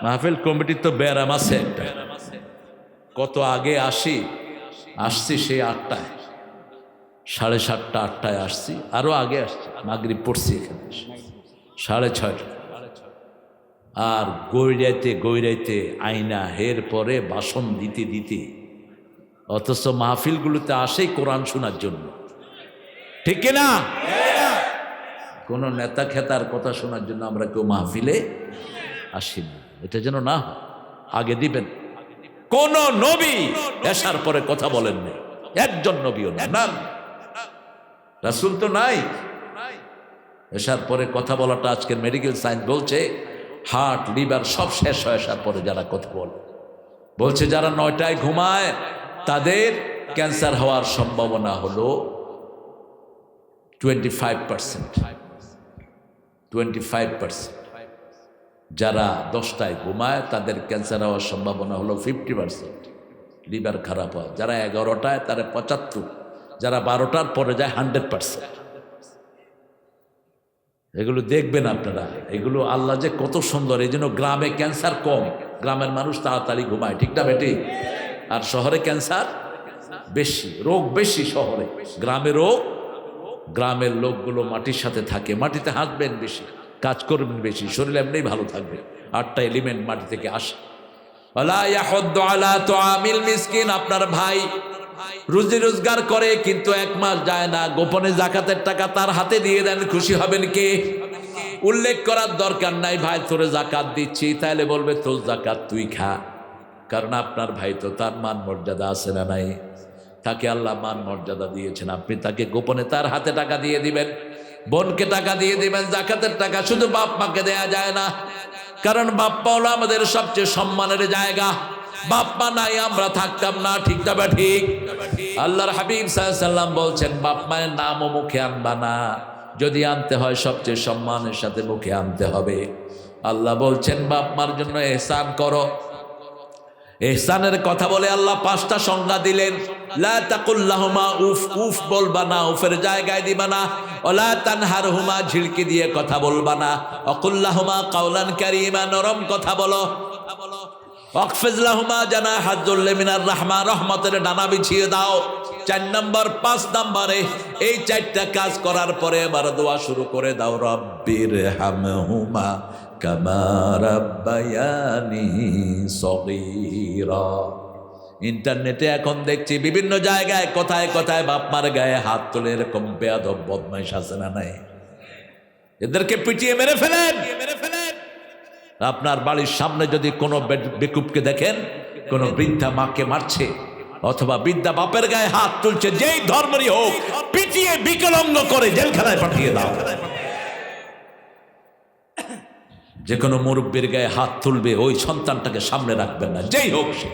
মাহফিল কমিটির তো ব্যারাম আছে একটা। কত আগে আসছি সেই 8টায়, 7:30 8টায় আসছি। আরো আগে আসছি, মাগরিব পড়ছি এখানে 6:30। আর গৈরাইতে আয়না হের পরে বাসন দিতে, অথচ মাহফিলগুলোতে আসেই কোরআন শোনার জন্য, ঠিক কিনা? কোন নেতা খেতার কথা শোনার জন্য আমরা কেউ মাহফিলে আসিনি। এটা যেন না হয়, আগে দিবেন। কোন নবী এসার পরে কথা বলেননি, একজন নবীও না, রাসূল তো নাই। এসার পরে কথা বলাটা আজকের মেডিকেল সায়েন্স বলছে হার্ট, লিভার সব শেষ হয়ে আসার পরে যারা কথা বলছে যারা 9টায় ঘুমায় তাদের ক্যান্সার হওয়ার সম্ভাবনা হলো 25%। যারা 10টায় ঘুমায় তাদের ক্যান্সার হওয়ার সম্ভাবনা হলো 50%। লিভার খারাপ হয়। যারা 11টায় তারা 75, যারা 12টার পরে যায় 100%। এগুলো দেখবেন আপনারা, এগুলো আল্লাহ যে কত সুন্দর। এই জন্য গ্রামে ক্যান্সার কম, গ্রামের মানুষ তাড়াতাড়ি ঘুমায়, ঠিক না বেটি? আর শহরে ক্যান্সার বেশি, রোগ বেশি শহরে। গ্রামে রোগ, গ্রামের লোকগুলো মাটির সাথে থাকে, মাটিতে হাঁটবেন বেশি, কাজ করবেন বেশি, শরীর এমনি ভালো থাকবে। 8টা এলিমেন্ট মাটি থেকে আসে। ওয়ালা ইয়াহুদ্দু আলা তুআমিল মিসকিন, আপনার ভাই রুজি রোজগার করে কিন্তু 1 মাস যায় না, গোপনে যাকাতের টাকা তার হাতে দিয়ে দেন, খুশি হবেন কে? উল্লেখ করার দরকার নাই, ভাই তোরে যাকাত দিচ্ছি, তাহলে বলবে তোর যাকাত তুই খা। কারণ আপনার ভাই তো, তার মান মর্যাদা আছে না নাই? তাকে আল্লাহ মান মর্যাদা দিয়েছেন, আপনি তাকে গোপনে তার হাতে টাকা দিয়ে দিবেন, বোনকে টাকা দিয়ে দিবেন। যাকাতের টাকা শুধু বাপ মাকে দেয়া যায় না, কারণ বাপ মা হলো আমাদের সবচেয়ে সম্মানের জায়গা। বাপ মা নাই আমরা থাকতাম না, ঠিক না ঠিক? আল্লাহর হাবিব সাল্লাল্লাহু আলাইহি ওয়াসাল্লাম বলছেন বাপ মায়ের নামও মুখে আনবা না, যদি আনতে হয় সবচেয়ে সম্মানের সাথে মুখে আনতে হবে। আল্লাহ বলছেন বাপ মার জন্য ইহসান করো। ইহসানের কথা বলে আল্লাহ 5টা সংজ্ঞা দিলেন। লা তাকুল লাহুমা উফ, উফ বলবা না, উফের জায়গায় দিবা না। ওয়ালা তানহারহুমা, ঝিড়কি দিয়ে কথা বলবা না। ওয়াকুল লাহুমা কাওলান কারীমা, নরম কথা বলো। ওয়াকফিজ লাহুমা জানাহাজ যুল্লি মিনার রাহমা, রহমতের ডানা বিছিয়ে দাও। 4 নম্বর 5 নম্বরে এই 4টা কাজ করার পরে এবার দোয়া শুরু করে দাও, রব্বির হামহুমা কামা রাব্বায়ানি সগীরা। ইন্টারনেটে এখন দেখছি বিভিন্ন জায়গায় কোথায় কোথায় বাপ মার গায়ে হাত তুলে এরকম বেয়াদব বদমাইশ আছে না নাই? এদেরকে পিটিয়ে মেরে ফেলেন। আপনার বাড়ির সামনে যদি কোনো বেকুবকে দেখেন, কোনো বৃদ্ধা মাকে মারছে অথবা বৃদ্ধা বাপের গায়ে হাত তুলছে, যেই ধর্মেরই হোক, পিটিয়ে বিকলাঙ্গ করে জেলখানায় পাঠিয়ে দাও। যে কোনো মুরব্বীর গায়ে হাত তুলবে ওই সন্তানটাকে সামনে রাখবেন না, যেই হোক সে,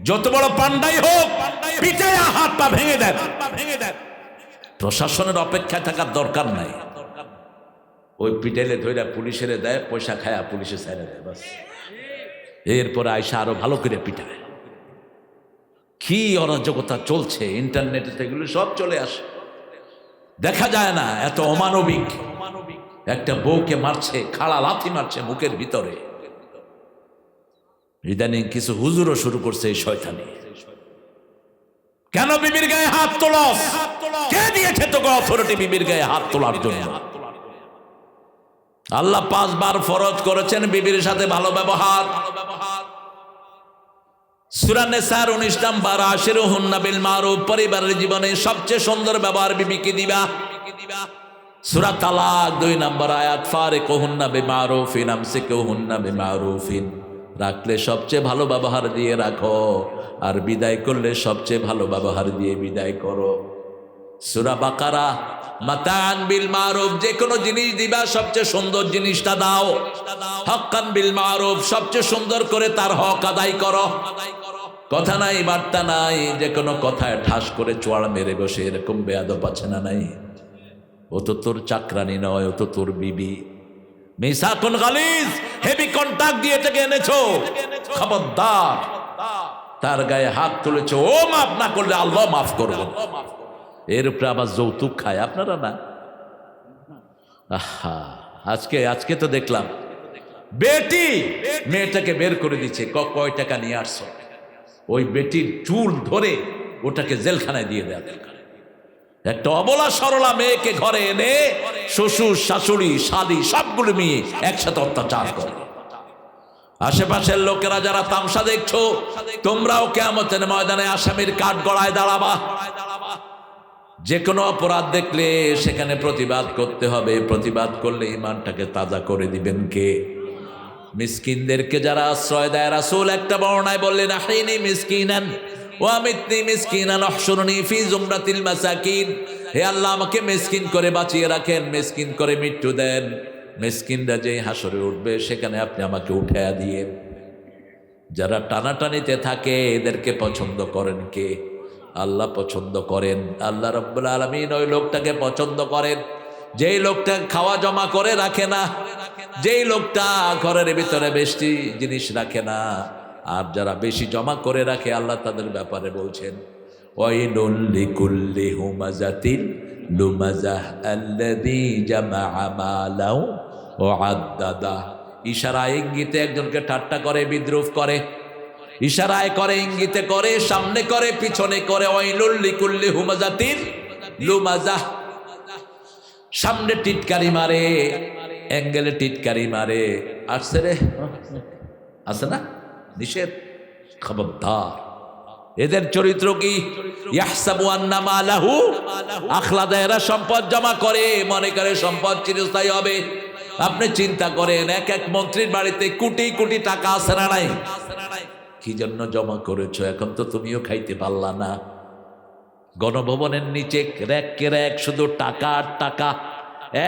যত বড় পান্ডাই হোক, পিটাইয়া হাত পা ভেঙে দেন। প্রশাসনের অপেক্ষায় থাকার দরকার নাই। ওই পিটাইলে ধইরা পুলিশের দেয়, পয়সা খায়া পুলিশে ছেড়ে দেয়, বাস। এরপরে আয়সা আরো ভালো করে পিটায়। কি অরাজকতা চলছে ইন্টারনেটে, এগুলো সব চলে আসে, দেখা যায় না? এত অমানবিক। একটা বউকে মারছে, খাড়া লাথি মারছে মুখের ভিতরে। ইদানিং কিছু হুজুরও শুরু করছে এই শয়তানি। কেন বিবির গায়ে হাত তোলস? কে দিয়েছে তোকে অথরিটি বিবির গায়ে হাত তোলার জন্য? আল্লাহ 5 বার ফরজ করেছেন বিবির সাথে ভালো ব্যবহার। সূরা নিসার 19 নম্বর, আশিরুহুন্না বিল মারুফ, পরিবারের জীবনে সবচেয়ে সুন্দর ব্যবহার বিবিকে দিবা। সূরা তালাক 2 নম্বর আয়াত, ফারিকুহুন্না বিমারুফিন আমসিকুহুন্না বিমারুফিন, রাখলে সবচেয়ে ভালো ব্যবহার দিয়ে রাখো, আর বিদায় করলে সবচেয়ে ভালো ব্যবহার দিয়ে বিদায় করো। সূরা বাকারা, মাতান বিল মারুফ, যে কোনো জিনিস দিবা সবচেয়ে সুন্দর জিনিসটা দাও। হক্কান বিল মারুফ, সবচেয়ে সুন্দর করে তার হক আদায় করো। কথা নাই বার্তা নাই, যে কোনো কথায় ঠাস করে চোয়াড় মেরে বসে এরকম বেয়াদব আছে না নাই? ও তো তোর চাকরানি নয়, ও তো তোর বিবি। মিসাকুন গালিজ, হেভি কন্টাক্ট দিয়ে থেকে এনেছো, খবরদার। তার গায়ে হাত তুলেছো, ও মাফ না করলে আল্লাহ মাফ করবে। এর উপরে আবার যৌতুক খায় আপনারা না? আহা, আজকে তো দেখলাম বেটি মেয়েটাকে বের করে দিচ্ছে, কয় টাকা নিয়ে আসছো? ওই বেটির চুল ধরে ওটাকে জেলখানায় দিয়ে দেয়। একটা অবলা সরলা মেয়েকে ঘরে এনে শ্বশুর শাশুড়ি শালি সবগুলো মেয়ে একসাথে অত্যাচার করে। আশেপাশের লোকেরা যারা তামসা দেখছো, তোমরাও কিয়ামতের ময়দানে আসামির কাঠ গড়ায় দাঁড়াবা। যে কোনো অপরাধ দেখলে সেখানে প্রতিবাদ করতে হবে। প্রতিবাদ করলে ইমানটাকে তাজা করে দিবেন কে? মিসকিনদেরকে যারা আশ্রয় দেয়, রাসূল একটা বর্ণনায় বললেন, আহইনি মিসকিনান ওয়া আমিতনি মিসকিনান ওয়াহশুরনি ফি জুমরাতিল মাসাকিন। হে আল্লাহ, আমাকে মিসকিন করে বাঁচিয়ে রাখেন, মিসকিন করে মৃত্যু দেন। মিসকিনরা যেই হাসরে উঠবে সেখানে আপনি আমাকে উঠায়া দিয়ে। যারা টানাটানিতে থাকে এদেরকে পছন্দ করেন কে? আল্লাহ পছন্দ করেন। আল্লাহ রাব্বুল আলামিন ওই লোকটাকে পছন্দ করেন যেই লোকটা খাওয়া জমা করে রাখে না, যেই লোকটা ঘরের ভিতরে বেশি জিনিস রাখে না। আর যারা বেশি জমা করে রাখে, আল্লাহ তাদের ব্যাপারে বলছেন, ওয়াইলুল লিকুল্লি হুমাযাতিল লুমাযাহ আল্লাযী জামাআ মালাহু ওয়া আদ্দাদা। ইশারা ইঙ্গিতে একজনকে ঠাট্টা করে, বিদ্রুপ করে, ইশারায় করে, ইঙ্গিতে করে, সামনে করে, পিছনে করে। ওয়াইলুল লিকুল্লি হুমাযাতিল লুমাযাহ, সামনে টিটকারি মারে, অ্যাঙ্গেলে টিটকারি মারে। আসছে রে, আছে না? নিষেধ, খবরদার। এদের চরিত্র কি? ইয়াহসাবু আন্না মালাহু আখলাদা, এরা সম্পদ জমা করে, মনে করে সম্পদ চিরস্থায়ী হবে। আপনি চিন্তা করেন, এক এক মন্ত্রীর বাড়িতে কোটি কোটি টাকা আছে না নাই? কি জন্য জমা করেছো? এখন তো তুমিও খাইতে পারলা না। গণভবনের নিচে র্যাকে র্যাক শুধু টাকা আর টাকা।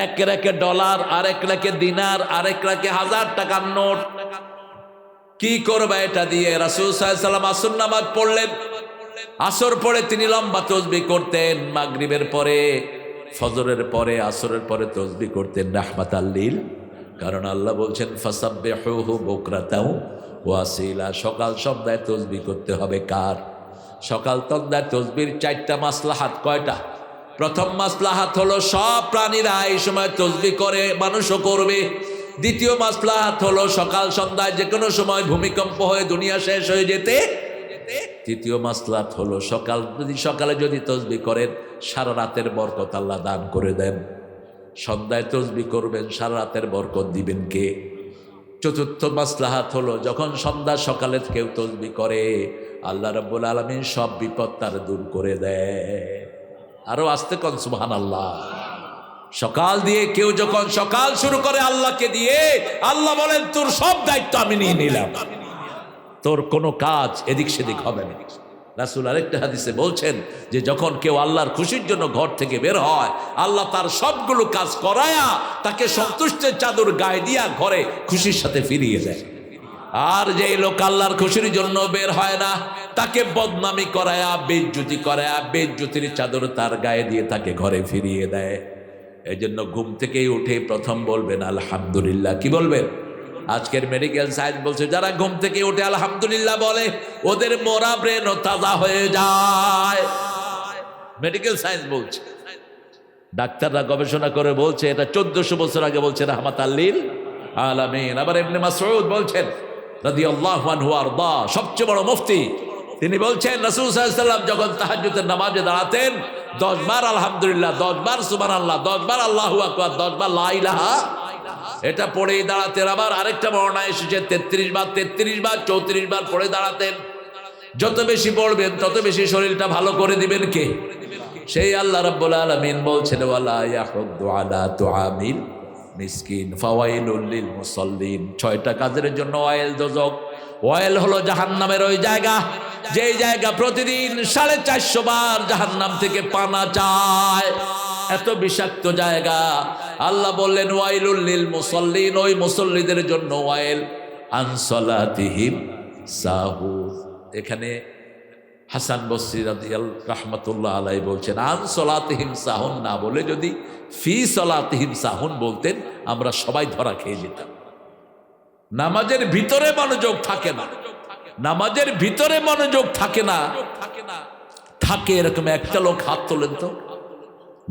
এক র্যাকে ডলার, আরেক র্যাকে দিনার, আরেক র্যাকে 1000 টাকার নোট। কি করবা এটা দিয়ে? রাসূল সাল্লাল্লাহু আলাইহি ওয়াসাল্লাম আসর নামাজ পড়লেন। আসর পরে তিনি লম্বা তাসবিহ করতেন, মাগরিবের পরে, ফজরের পরে, আসরের পরে তাসবিহ করতেন রাহমাতাল লিল। কারণ আল্লাহ বলছেন ফাসাব্বিহুহু বুকরাতাও ওয়া আসিলা, সকাল সন্ধ্যায় তাসবিহ করতে হবে। কার? সকাল সন্ধ্যায় তাসবিহর 4টা মাসলাহাত। কয়টা? প্রথম মাসলাহাত হলো সব প্রাণীরা এই সময় তাসবিহ করে, মানুষও করবে। দ্বিতীয় মাসলাহাত হলো সকাল সন্ধ্যায় যে কোনো সময় ভূমিকম্প হয়ে দুনিয়া শেষ হয়ে যেতে। তৃতীয় মাসলাহাত হলো সকালে যদি তাসবিহ করেন সারা রাতের বরকত আল্লাহ দান করে দেন। সন্ধ্যায় তাসবিহ করবেন, সারা রাতের বরকত দিবেন কে? চতুর্থ মাসলাহাত হলো যখন সন্ধ্যা সকালে কেউ তাসবিহ করে আল্লাহ রাব্বুল আলামিন সব বিপদ তার দূর করে দেয়। আরো আস্তে কোন সুবহানাল্লাহ। সকাল দিয়ে কেউ যখন সকাল শুরু করে আল্লাহকে দিয়ে, আল্লাহ বলেন তোর সব দায়িত্ব আমি নিয়ে নিলাম, তোর কোনো কাজ এদিক সেদিক হবে না। রাসূল আরেকটা হাদিসে বলছেন যে যখন কেউ আল্লাহর খুশির জন্য ঘর থেকে বের হয়, আল্লাহ তার সবগুলো কাজ করায়া তাকে সন্তুষ্টের চাদর গায়ে দিয়া ঘরে খুশির সাথে ফিরিয়ে দেয়। আর যে লোক আল্লাহর খুশির জন্য বের হয় না, তাকে বদনামি করায়া, বেইজ্জতি করায়া, বেইজ্জতির চাদর তার গায়ে দিয়ে তাকে ঘরে ফিরিয়ে দেয়। এই জন্য ঘুম থেকেই উঠে প্রথম বলবেন আলহামদুলিল্লাহ। কি বলবেন? আজকের মেডিকেল সায়েন্স বলছে যারা ঘুম থেকে উঠে আলহামদুলিল্লাহ বলে ওদের মরা ব্রেনও তাজা হয়ে যায়। মেডিকেল সায়েন্স বলছে, ডাক্তাররা গবেষণা করে বলছে, এটা 1400 বছর আগে বলছে রাহমাতাল লিল আলামিন। আবার ইবনে মাসউদ বলছেন রাদিয়াল্লাহু আনহু আরদা, সবচেয়ে বড় মুফতি, তিনি বলছেন রাসূল সাল্লাল্লাহু আলাইহি ওয়াসাল্লাম যখন তাহাজ্জুদের নামাজে দাঁড়াতেন 10 বার আলহামদুলিল্লাহ, 10 বার সুবহানাল্লাহ, 10 বার আল্লাহু আকবার, 10 বার লা ইলাহা, এটা পড়েই দাঁড়াতেন। আবার আরেকটা বর্ণনা এসেছে 33 বার, 34 বার পড়ে দাঁড়াতেন। যত বেশি পড়বেন তত বেশি শরীরটা ভালো করে দিবেন কে? সেই আল্লাহ রাব্বুল আলামিন বলছেন ওয়ালা ইয়াহুদ্দু আলা তুআমিল মিসকিন ফাওয়াইলুল লিল মুসাল্লিন। 6টা কাজের জন্য ওয়াইল দোজক। ওয়াইল হলো জাহান্নামের ওই জায়গা, যেই জায়গা প্রতিদিন 450 বার জাহান্নাম থেকে পানা চায়। এত বিষাক্ত জায়গা। আল্লাহ বললেন ওয়াইলুল লিল মুসাল্লিন, ওই মুসল্লিদের জন্য ওয়াইল। আন সালাতিহিম সাহুন। এখানে হাসান বসরি রাহমাতুল্লাহ আলাইহি বলছেন আন সালাতিহিম সাহুন না বলে যদি ফি সালাতিহিম সাহুন বলতেন আমরা সবাই ধরা খেয়ে যেতাম। নামাজের ভিতরে মনোযোগ থাকে না, নামাজের ভিতরে মনোযোগ থাকে না। থাকে এরকম একটা লোক হাত তোলেন তো,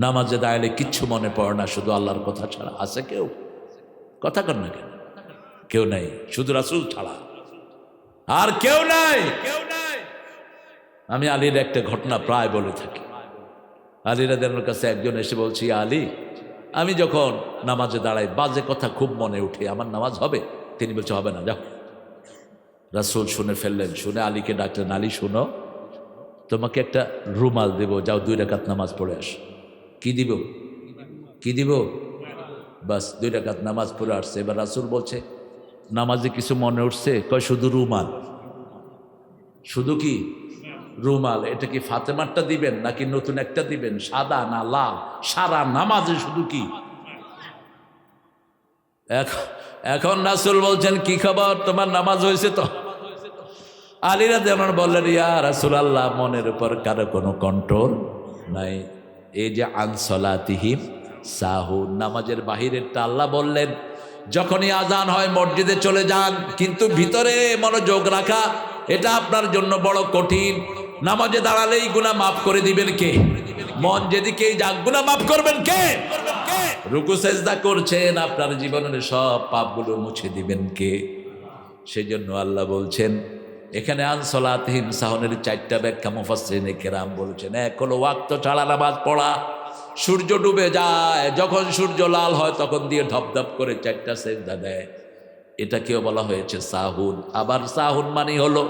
নামাজে দাঁড়ালে কিচ্ছু মনে পড়ে না, শুধু আল্লাহর কথা ছাড়া। আছে কেউ? কথা কর না কেন? কেউ নাই, শুধু রাসূল ছাড়া আর কেউ নাই। আমি আলীর একটা ঘটনা প্রায় বলে থাকি। আলী রাদিয়াল্লাহু কাছে একজন এসে বলছি, আলী আমি যখন নামাজে দাঁড়াই বাজে কথা খুব মনে উঠে, আমার নামাজ হবে? তিনি বলছে হবে না, যাও। রাসূল শুনে ফেললেন, শুনে আলীকে ডাকলেন, আলী শুনো, তোমাকে একটা রুমাল দেব, যাও 2 রাকাত নামাজ পড়ে আস। কি দিব? কি দিব? বাস 2 রাকাত নামাজ পড়ে আসছে। এবার রাসূল বলছে নামাজে কিছু মনে উঠছে? কয় শুধু রুমাল। শুধু কি রুমাল? এটা কি ফাতেমারটা দিবেন নাকি নতুন একটা দিবেন, সাদা না লাল? সারা নামাজে শুধু কি? এখন রাসূল বলছেন কি খবর, তোমার নামাজ হয়েছে তো? আলী রাদিয়াল্লাহু বললেন ইয়া রাসূলুল্লাহ, মনের উপর কারো কোনো কন্ট্রোল নাই। এই যে আন সালাতিহিম সাহুন, নামাজের বাহিরেরটা আল্লাহ বললেন যখনই আজান হয় মসজিদে চলে যান, কিন্তু ভিতরে মনোযোগ রাখা এটা আপনার জন্য বড় কঠিন। নামাজে দাঁড়ালেই গুনাহ মাফ করে দিবেন কে? মন যেদিকেই যাক গুনাহ মাফ করবেন কে? রুকু সেজদা করছেন, আপনার জীবনের সব পাপগুলো মুছে দিবেন কে? সেজন্য আল্লাহ বলছেন এখানে আন সালাতিহিম সাহুনের 4টা ব্যাখ্যা মুফাসসিরিনে কেরাম বলছেন। এক হলো ওয়াক্ত ছাড়া নামাজ পড়া। সূর্য ডুবে যায়, যখন সূর্য লাল হয় তখন দিয়ে ধপধপ করে 4টা সেজদা দেয়, এটাকেও বলা হয়েছে সাহুন। আবার সাহুন মানে হলো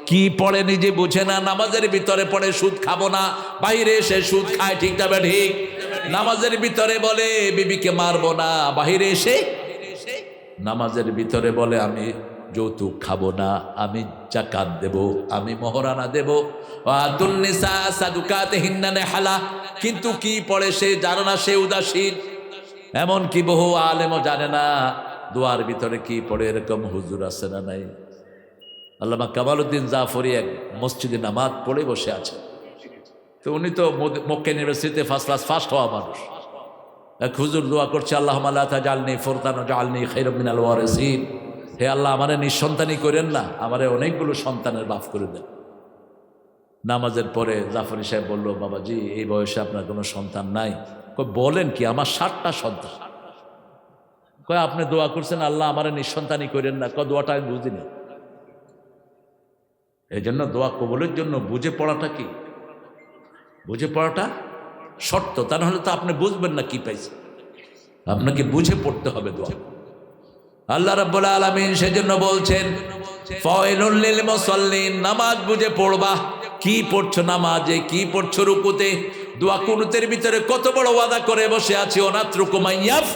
কি পড়ে নিজে বুঝে না, নামাজের ভিতরে পড়ে সুদ খাবো না, বাইরে এসে সুদ খায়, ঠিক না ঠিক? নামাজের ভিতরে বলে বিবিকে মারবো না, বাইরে এসে নামাজের ভিতরে বলে আমি যৌতুক খাবো না, আমি যাকাত দেব, আমি মোহরানা দেব, কিন্তু কি পড়ে সে জানে না, সে উদাসীন। এমন কি বহু আলেমও জানে না দোয়ার ভিতরে কি পড়ে, এরকম হুজুর আছে না নাই? আল্লামা কামালউদ্দিন জাফরি এক মসজিদে নামাজ পড়ে বসে আছেন। তো উনি তো মক্কা ইউনিভার্সিটিতে ফার্স্ট হওয়া মানুষ। এক হুজুর দোয়া করছে, আল্লাহুম্মা লা তাজআলনি ফুরতান ওয়াজআলনি খায়রাম মিনাল ওয়ারিসিন। হে আল্লাহ, আমারে নিঃসন্তানী করেন না, আমারে অনেকগুলো সন্তানের বাপ করে দেন। নামাজের পরে জাফরি সাহেব বলল, বাবাজি এই বয়সে আপনার কোনো সন্তান নাই? কয় বলেন কি, আমার 7টা সন্তান। কয় আপনি দোয়া করছেন আল্লাহ আমারে নিঃসন্তানী করেন না? কয় দোয়াটা আমি বুঝিনি। এই জন্য দোয়া কবুলের জন্য বুঝে পড়াটা কি, বুঝে পড়াটা শর্ত। তা নাহলে তো আপনি বুঝবেন না কি পাইছে, আপনাকে বুঝে পড়তে হবে দোয়া। আল্লাহ রাব্বুল আলামিন সেজন্য বলছেন ফাওয়াইলুল লিল মুসাল্লিন, নামাজ বুঝে পড়বা। কি পড়ছো নামাজে, কি পড়ছো রুকুতে, দোয়া কুনুতের ভিতরে কত বড় ওয়াদা করে বসে আছে। অনাত্রুকু মাইয়াফ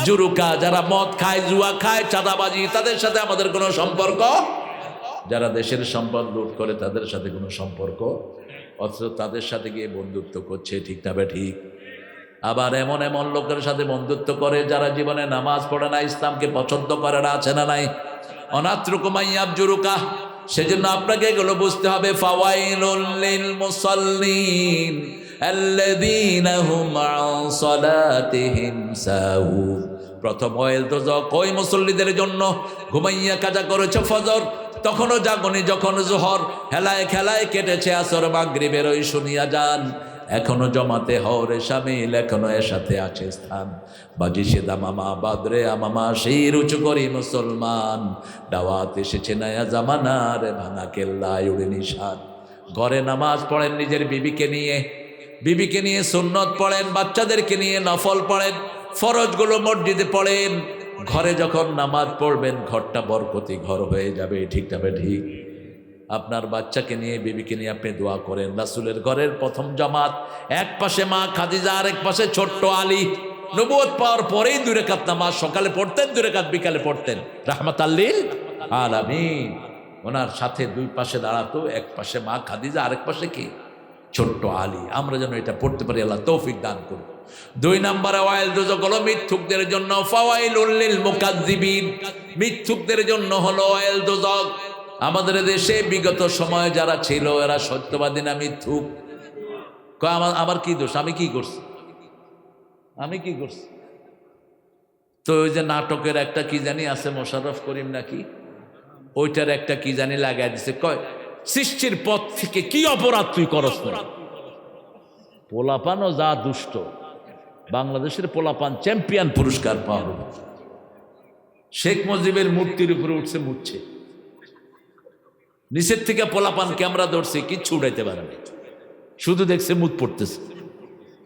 জুরুকা, যারা মদ খায়, জুয়া খায়, চাঁদাবাজি, তাদের সাথে আমাদের কোনো সম্পর্ক। যারা দেশের সম্পদ লুট করে তাদের সাথে কোনো সম্পর্ক, অথচ তাদের সাথে গিয়ে বন্ধুত্ব করছে। ঠিক না ঠিক? আবার এমন এমন লোকের সাথে বন্ধুত্ব করে যারা জীবনে নামাজ পড়ে না, ইসলামকে পছন্দ করে না, আছে না নাই? অনাত্রুকু মাইয়াফ জুরুকা। সেজন্য আপনাকে এগুলো বুঝতে হবে। ফাওয়াইলুল লিল মুসাল্লিন আল্লাযীনা হুম আন সালাতিহিম সাহুন। প্রথম ওয়াইল তো ওই মুসল্লিদের জন্য, ঘুমাইয়া কাজা করেছে ফজর, তখনও জাগনি, যখন জোহর হেলায় খেলায় কেটেছে আসর, মাগরিবের ওই শুনিয়া যান, এখনো জমাতে হরে শামিল, এখনো এর সাথে আছে স্থান। বাজি সে দামামা বাদরে আমামা, সেই উঁচু করি মুসলমান, দাওয়াত এসেছে নয়া জামানার, ভাঙা কেল্লায় উড়ে নিশান। ঘরে নামাজ পড়েন নিজের বিবিকে নিয়ে সুন্নত পড়েন, বাচ্চাদেরকে নিয়ে নফল পড়েন, ফরজগুলো মসজিদে পড়েন। ঘরে যখন নামাজ পড়বেন ঘরটা বরকতি ঘর হয়ে যাবে। ঠিক না ঠিক? আপনার বাচ্চাকে নিয়ে, বিবিকে নিয়ে আপনি দোয়া করেন। রাসূলের ঘরের প্রথম জামাত, এক পাশে মা খাদিজা, আর এক পাশে ছোট্ট আলী। নবুয়ত পাওয়ার পরেই 2 রাকাত নামাজ সকালে পড়তেন, 2 রাকাত বিকালে পড়তেন, রাহমাতাল লিল আলামিন। ওনার সাথে 2 পাশে দাঁড়াতো, এক পাশে মা খাদিজা, আরেক পাশে কি? ছোট্ট আলী। আমরা যেন এটা পড়তে পারি, আল্লাহ তৌফিক দান করুন। 2 নম্বরে ওয়াইল দুজক হলো মিথ্যুকদের জন্য, ফাওয়াইলুল লিল মুকাজ্জিবিন। মিথ্যুকদের জন্য হলো ওয়াইল দুজক। আমাদের দেশে বিগত সময়ে যারা ছিল এরা সত্যবাদী না মিথ্যুক? আমার কি দোষ? আমি কি করছি? তো ওই যে নাটকের একটা কি জানি আছে, মোশাররফ করিম নাকি, ওইটার একটা কি জানি লাগাই দিছে, কয় সৃষ্টির পথ থেকে কি অপরাধ তুই করস না? পোলাপানও যা দুষ্ট, বাংলাদেশের পোলাপান চ্যাম্পিয়ন পুরস্কার পাওয়া। শেখ মুজিবের মূর্তির উপরে উঠছে, মুচ্ছে নিচের থেকে পোলাপান ক্যামেরা ধরছে, কিচ্ছু উঠাইতে পারে না, শুধু দেখছে মুত পড়তেছে।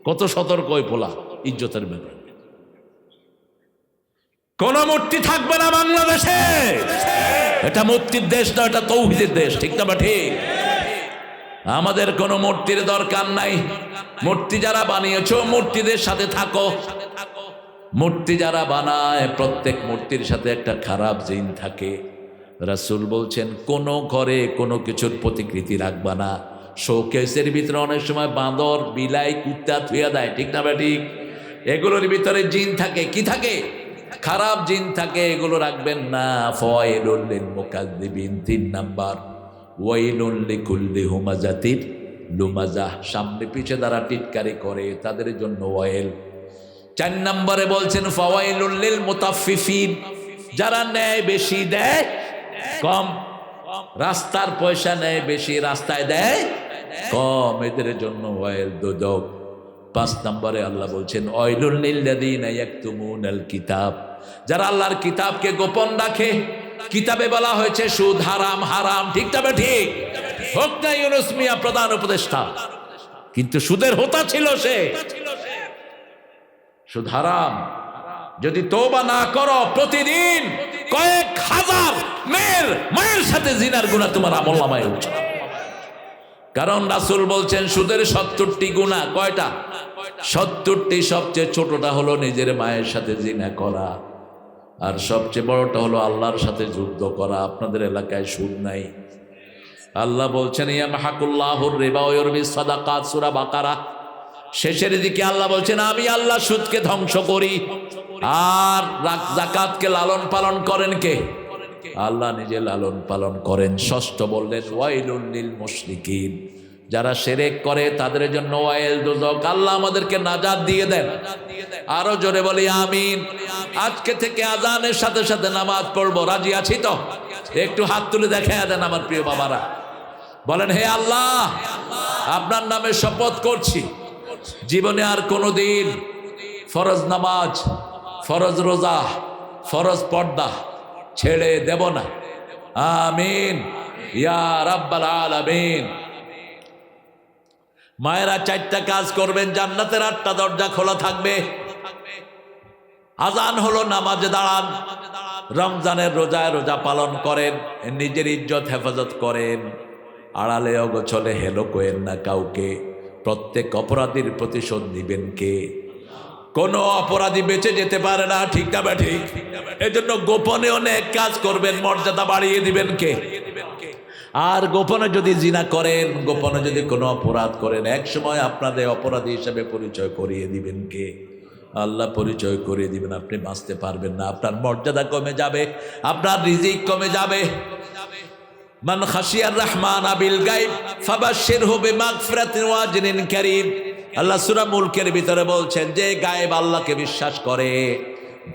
কত সতর্ক ওই পোলা, ইজ্জতের ব্যাপার। কোন মূর্তি থাকবে না বাংলাদেশে। এটা মূর্তির দেশ না, এটা তৌহিদের দেশ। ঠিক না ঠিক? আমাদের কোনো মূর্তির দরকার নাই। মূর্তি যারা বানিয়েছ মূর্তিদের সাথে থাকো। মূর্তি যারা বানায় প্রত্যেক মূর্তির সাথে একটা খারাপ জিন থাকে। রাসূল বলছেন কোন ঘরে কোনো কিছুর প্রতিকৃতি রাখবা না। শোকেসের ভিতরে অনেক সময় বাঁদর, বিলাই, কুত্তা থুইয়া দেয়। ঠিক না ঠিক? এগুলোর ভিতরে জিন থাকে। কি থাকে? খারাপ জিন থাকে। এগুলো রাখবেন না। ফাওয়াইলুল লিল মুকাজ্জিবিন। 3 নাম্বার ওয়াইলুল লিকুল্লি হুমাজাতির লুমাজাহ। সামনে পিছে যারা টিটকারি করে তাদের জন্য ওয়াইল। 4 নম্বরে বলছেন ফাওয়াইলুল লিল মুতাফফিফিন। যারা নেয় বেশি দেয় কম, রাস্তার পয়সা নেয় বেশি, রাস্তায় দেয় কম, এদের জন্য ওয়াইল দুদক। 5 নম্বরে আল্লাহ বলছেন ওয়াইলুল লিল্লাযিনা ইয়াকতুমুনাল কিতাব। যারা আল্লাহর কিতাবকে গোপন রাখে। কিতাবে বলা হয়েছে সুদ হারাম, হারাম। ঠিক তবে ঠিক হোক না ইউনূস মিয়া প্রধান উপদেষ্টা, কিন্তু সুদের হোতা ছিল সে। সুদ হারাম। যদি তওবা না করো প্রতিদিন কয়েক হাজার মেয়ের সাথে জিনার গুনাহ তোমার আমলনামায় উঠছে। কারণ রাসূল বলছেন সুদের 70টি গুনাহ। কয়টা? 70টি। সবচেয়ে ছোটটা হলো নিজের মায়ের সাথে জিনা করা, আর সবচেয়ে বড়টা হলো আল্লাহর সাথে যুদ্ধ করা। আপনাদের এলাকায় সুদ নাই। আল্লাহ বলছেন ইয়ামহাকুল্লাহুর রিবা ওয়া ইউরবিস সাদাকাত, সূরা বাকারা শেষের দিকে আল্লাহ বলছেন আমি আল্লাহ সুদকে ধ্বংস করি। আর যাকাতকে লালন পালন করেন কে? আল্লাহ নিজে লালন পালন করেন। ষষ্ঠ বললেন ওয়াইলুল লিল মুশরিকিন, যারা শিরক করে তাদের জন্য ওয়াইল দোজক। আল্লাহ আমাদেরকে নাজাত দিয়ে দেন। আরো জোরে বলি আমিন। আজকে থেকে আজানের সাথে সাথে নামাজ পড়বো, রাজি আছি তো? একটু হাত তুলে দেখায় দেন আমার প্রিয় বাবারা। বলেন হে আল্লাহ, আপনার নামে শপথ করছি, জীবনে আর কোনোদিন ফরজ নামাজ, ফরজ রোজা, ফরজ পর্দা ছেড়ে দেব না। আমিন ইয়া রাব্বাল আলামিন। মায়েরা চারটা কাজ করবেন, জান্নাতের 8টা দরজা খোলা থাকবে। আজান হলো, নামাজে দাঁড়ান, রমজানের রোজায় রোজা পালন করেন, নিজের ইজ্জত হেফাজত করেন, আড়ালে অগোছলে হেলো কোয়েন না কাউকে। প্রত্যেক অপরাধীর প্রতিশোধ নিবেন কে? কোনো অপরাধী বেঁচে যেতে পারে না, ঠিক না ঠিক? এজন্য গোপনে অনেক কাজ করবেন, মর্যাদা বাড়িয়ে দিবেন কে? আর গোপনে যদি জিনা করেন, গোপনে যদি কোনো অপরাধ করেন, এক সময় আপনাদের অপরাধী হিসেবে পরিচয় করিয়ে দিবেন কে? আল্লাহ পরিচয় করিয়ে দিবেন। আপনি বাঁচতে পারবেন না, আপনার মর্যাদা কমে যাবে, আপনার রিজিক কমে যাবে। মান খাশিয়ার রহমান বিল গায়ব ফাবাশশিরহু বিমাগফিরাতিন ওয়া আজরিন কারীম। আল্লাহ সূরা মুলকের ভিতরে বলছেন, যে গায়েব আল্লাহকে বিশ্বাস করে,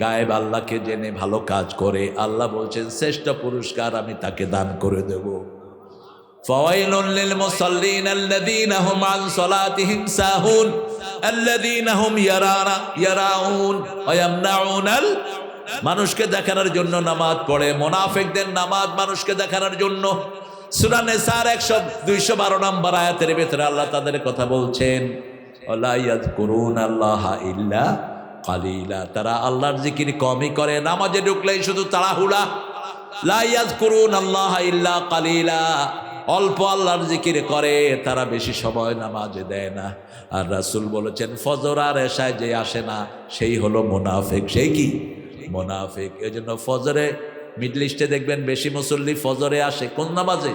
গায়েব আল্লাহকে জেনে ভালো কাজ করে, আল্লাহ বলছেন শ্রেষ্ঠ পুরস্কার আমি তাকে দান করে দেব। ফাওয়াইলুল লিল মুসাল্লিন আল্লাযীনা হুম আন সালাতিহিম সাহুন আল্লাযীনা হুম ইয়ারাউন ওয়া ইয়ামনাউনাল। মানুষকে দেখানোর জন্য নামাজ পড়ে, মুনাফিকদের নামাজ মানুষকে দেখানোর জন্য। সূরা নিসার 212 নম্বর আয়াতের ভিতরে আল্লাহ তাদের কথা বলছেন, ওয়ালা ইয়াযকুরুনাল্লাহা ইল্লা কালিলা। তারা আল্লাহর জিকির কমই করে, নামাজে ঢুকলেই শুধু তাড়াহুড়া। লা ইয়াযকুরুনাল্লাহা ইল্লা কালিলা, অল্প আল্লাহর জিকির করে, তারা বেশি সময় নামাজে দেয় না। আর রাসূল বলেছেন, ফজর আর এশায় যে আসে না সেই হলো মুনাফিক। সেই কি? মুনাফিক। এজন্য ফজরে মিডল ইস্টে দেখবেন বেশি মুসল্লি ফজরে আসে। কোন নামাজে?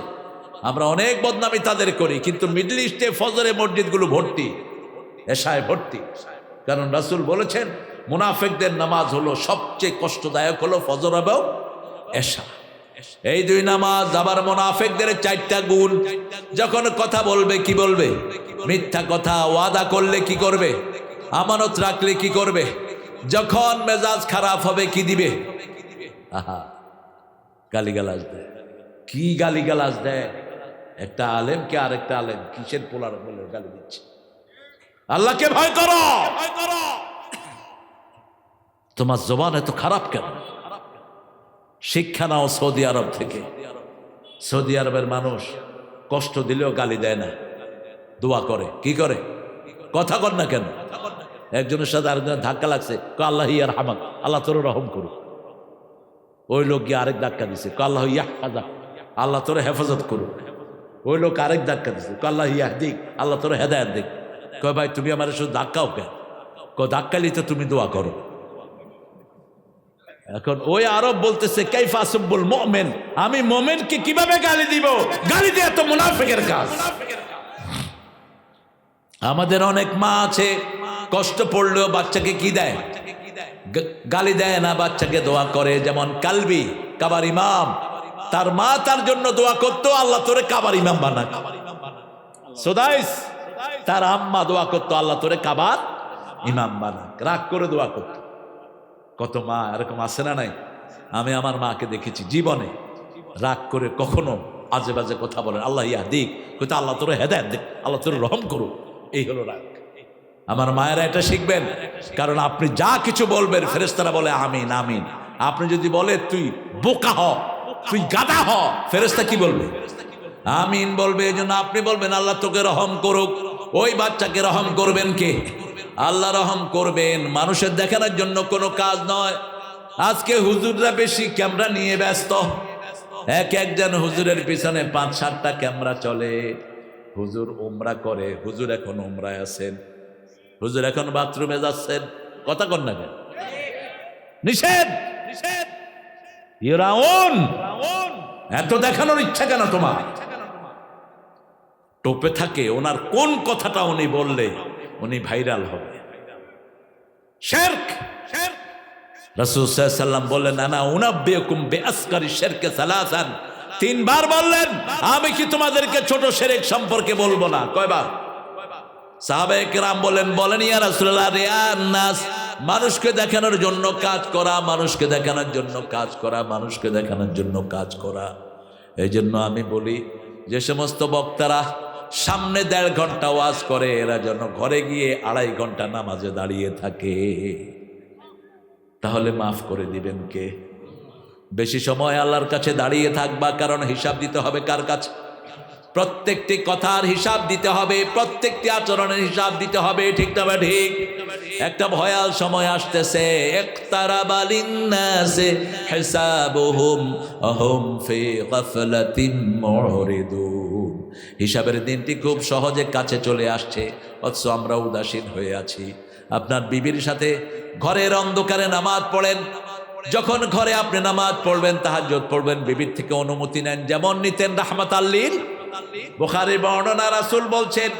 আমরা অনেক বদনামি তাদের করি, কিন্তু মিডল ইস্টে ফজরে মসজিদগুলো ভর্তি, এশায় ভর্তি। কারণ রাসূল বলেছেন মুনাফিকদের নামাজ হলো সবচেয়ে কষ্টদায়ক, হলো ফজর এবং এশা। এই দুই নামাজ। আবার মুনাফিকদের 4টা গুণ। যখন কথা বলবে কি বলবে? মিথ্যা কথা। ওয়াদা করলে কি করবে? আমানত রাখলে কি করবে? যখন মেজাজ খারাপ হবে কি দিবে? আহা, গালিগালাজ দেয়। কি গালিগালাজ দেয়! একটা আলেমকে আরেকটা আলেম কিসের পোলার বলে গালি দিচ্ছে। আল্লাহকে ভয় করো। তোমার জবান এত খারাপ কেন? শিক্ষা নাও সৌদি আরব থেকে। সৌদি আরবের মানুষ কষ্ট দিলেও গালি দেয় না, দোয়া করে। কি করে? কথা কর না কেন? একজনের সাথে আরেকজনের ধাক্কা লাগছে, আল্লাহ ইয়ার হামাক, আল্লাহ তোর রহম করুক। ওই লোক গিয়ে আরেক ধাক্কা দিছে, আল্লাহ ইয়াহফাজা, আল্লাহ তোর হেফাজত করুক। ওই লোক আরেক ধাক্কা দিছে, আল্লাহ ইয়াহদিক, আল্লাহ তোর হেদায়েত দিক। কয় ভাই তুমি আমার শুধু ধাক্কাও কেন? ধাক্কা নিতে তুমি দোয়া করো। এখন ওই আরব বলতেছে কাইফা আসুবুল মুমিন, আমি মুমিনকে কিভাবে গালি দিব? গালি দেয়া তো মুনাফিকের কাজ। আমাদের অনেক মা আছে, কষ্ট পড়লেও বাচ্চাকে কি দেয়? গালি দেয় না, বাচ্চাকে দোয়া করে। যেমন কালবি, কাবার ইমাম, তার মা তার জন্য দোয়া করতো, আল্লাহ তোরে কাবার ইমাম বানাক। সুদাইস, তার আম্মা দোয়া করতো, আল্লাহ তোরে কাবার ইমাম বানাক। রাগ করে দোয়া করতো। কত মা এরকম আছে না নাই? আমি আমার মাকে দেখেছি জীবনে রাগ করে কখনো আজে বাজে কথা বলেন, আল্লাহ ইয়াহদিক, কইতো আল্লাহ তোরে হেদায়েত দিক, আল্লাহ তোরে রহম করুক। এই হলো রাগ। আমার মায়েরা এটা শিখবেন, কারণ আপনি যা কিছু বলবেন ফেরেশতারা বলে আমিন আমিন। আপনি যদি বলে তুই বোকা হ, তুই গাধা হ, ফেরেশতা কি বলবে? আমিন বলবে। এই জন্য আপনি বলবেন আল্লাহ তোকে রহম করুক। ওই বাচ্চাকে রহম করবেন কে? আল্লাহ রহম করবেন। মানুষের দেখানোর জন্য কোনো কাজ নয়। আজকে হুজুররা বেশি ক্যামেরা নিয়ে ব্যস্ত। একজন হুজুরের পিছনে 5-7টা ক্যামেরা চলে। হুজুর উমরা করে, হুজুর এখন উমরায় আছেন, হুজুর এখন বাথরুমে যাচ্ছেন। কথা কন না কেন? নিষেধ। ইরাউন, এত দেখানোর ইচ্ছা কেন তোমার? টোপে থাকে ওনার কোন কথাটা উনি বললে উনি ভাইরাল হবে। শিরক। রাসূল সাল্লাল্লাহু আলাইহি ওয়াসাল্লাম বললেন, আনা উনাব্বিউকুম বিআসগারি শিরকি সালাসান, তিনবার বললেন, আমি কি তোমাদেরকে ছোট শিরক সম্পর্কে বলবো না? কয়বার? সাহাবায়ে কেরাম বলেন ইয়া রাসূলুল্লাহ, রিয়ান নাস, মানুষকে দেখানোর জন্য কাজ করা, মানুষকে দেখানোর জন্য কাজ করা, মানুষকে দেখানোর জন্য কাজ করা। এই জন্য আমি বলি, যে সমস্ত বক্তারা সামনে 1.5 ঘন্টা ওয়াজ করে, এরা যেন ঘরে গিয়ে 2.5 ঘন্টা নামাজে দাঁড়িয়ে থাকে। তাহলে মাফ করে দিবেন কে? বেশি সময় আল্লাহর কাছে দাঁড়িয়ে থাকবা, কারণ হিসাব দিতে হবে কার কাছে? প্রত্যেকটি কথার হিসাব দিতে হবে, প্রত্যেকটি আচরণের হিসাব দিতে হবে, ঠিক না ঠিক? একটা ভয়াল সময় আসতেছে, ইকতারাবা লিন্নাসি হিসাবুহুম আহুম ফি গাফলাতিন মুরিদুন। হিসাবের দিনটি খুব সহজে কাছে চলে আসছে, অথচ আমরা উদাসীন হয়ে আছি। আপনার বিবির সাথে ঘরের অন্ধকারে নামাজ পড়েন, যখন ঘরে আপনি নামাজ পড়বেন, তাহাজ্জুদ পড়বেন, বিবির থেকে অনুমতি নেন, যেমন নিতেন রাহমাতাল লিল। বুখারীর বর্ণনা, রাসূল বলছেন,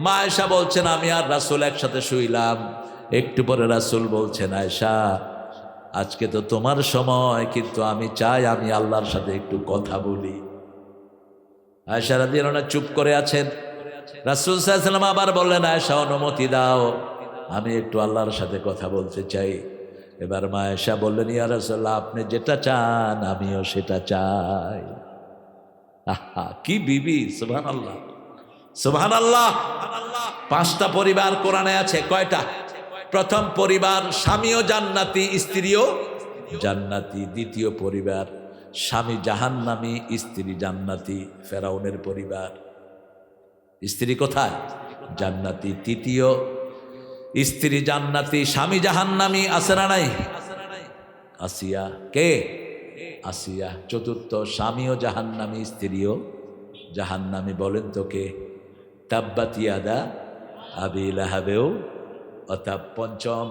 মা আয়েশা বলছেন, আমি আর রাসূল একসাথে শুইলাম। একটু পরে রাসূল বলছেন, আয়েশা, আজকে তো তোমার সময়, কিন্তু আমি চাই আমি আল্লাহর সাথে একটু কথা বলি। আয়েশা রাদিয়াল্লাহু আনহা চুপ করে আছেন। রাসূল সাল্লাল্লাহু আলাইহি ওয়াসাল্লাম আবার বললেন, আয়েশা, অনুমতি দাও, আমি একটু আল্লাহর সাথে কথা বলতে চাই। এবার মা আয়েশা বললেন, ইয়া রাসূলুল্লাহ, আপনি যেটা চান আমিও সেটা চাই। আহা, কি বিবি! সুবহানাল্লাহ, সুবহানাল্লাহ। 5টা পরিবার কোরআনে আছে। কয়টা? প্রথম পরিবার, স্বামীও জান্নাতি, স্ত্রীও জান্নাতি। দ্বিতীয় পরিবার, স্বামী জাহান্নামী, স্ত্রী জান্নাতি। ফেরাউনের পরিবার, স্ত্রী কোথায়? জান্নাতি। তৃতীয়, স্ত্রী জান্নাতি, স্বামী জাহান্নামী। আছে না নাই? আসিয়া। কে? আসিয়া। চতুর্থ, স্বামীও জাহান্নামী, স্ত্রীও জাহান্নামী। বলেন তো কে? তাব্বাত ইয়াদা আবি লাহাবেও অর্থাৎ পঞ্চম,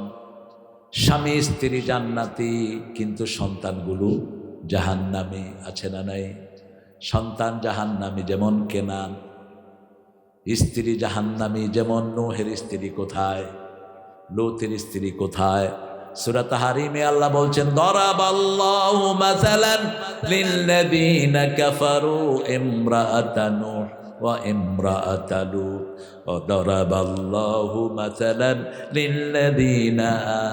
স্বামী স্ত্রী জান্নাতি, কিন্তু সন্তানগুলো জাহান্নামী। আছে না নাই? সন্তান জাহান্নামী, যেমন কেনান। স্ত্রী জাহান্নামী, যেমন নূহের স্ত্রী কোথায়, লূতের স্ত্রী কোথায়? সূরা তাহরিমে আল্লাহ বলছেন, দরাবাল্লাহু মাসালান লিল্লাযীনা কাফারু ইমরাআতা নূহ ওয়া ইমরাআতা লূত ওয়া দরাবাল্লাহু মাসালান লিল্লাযীনা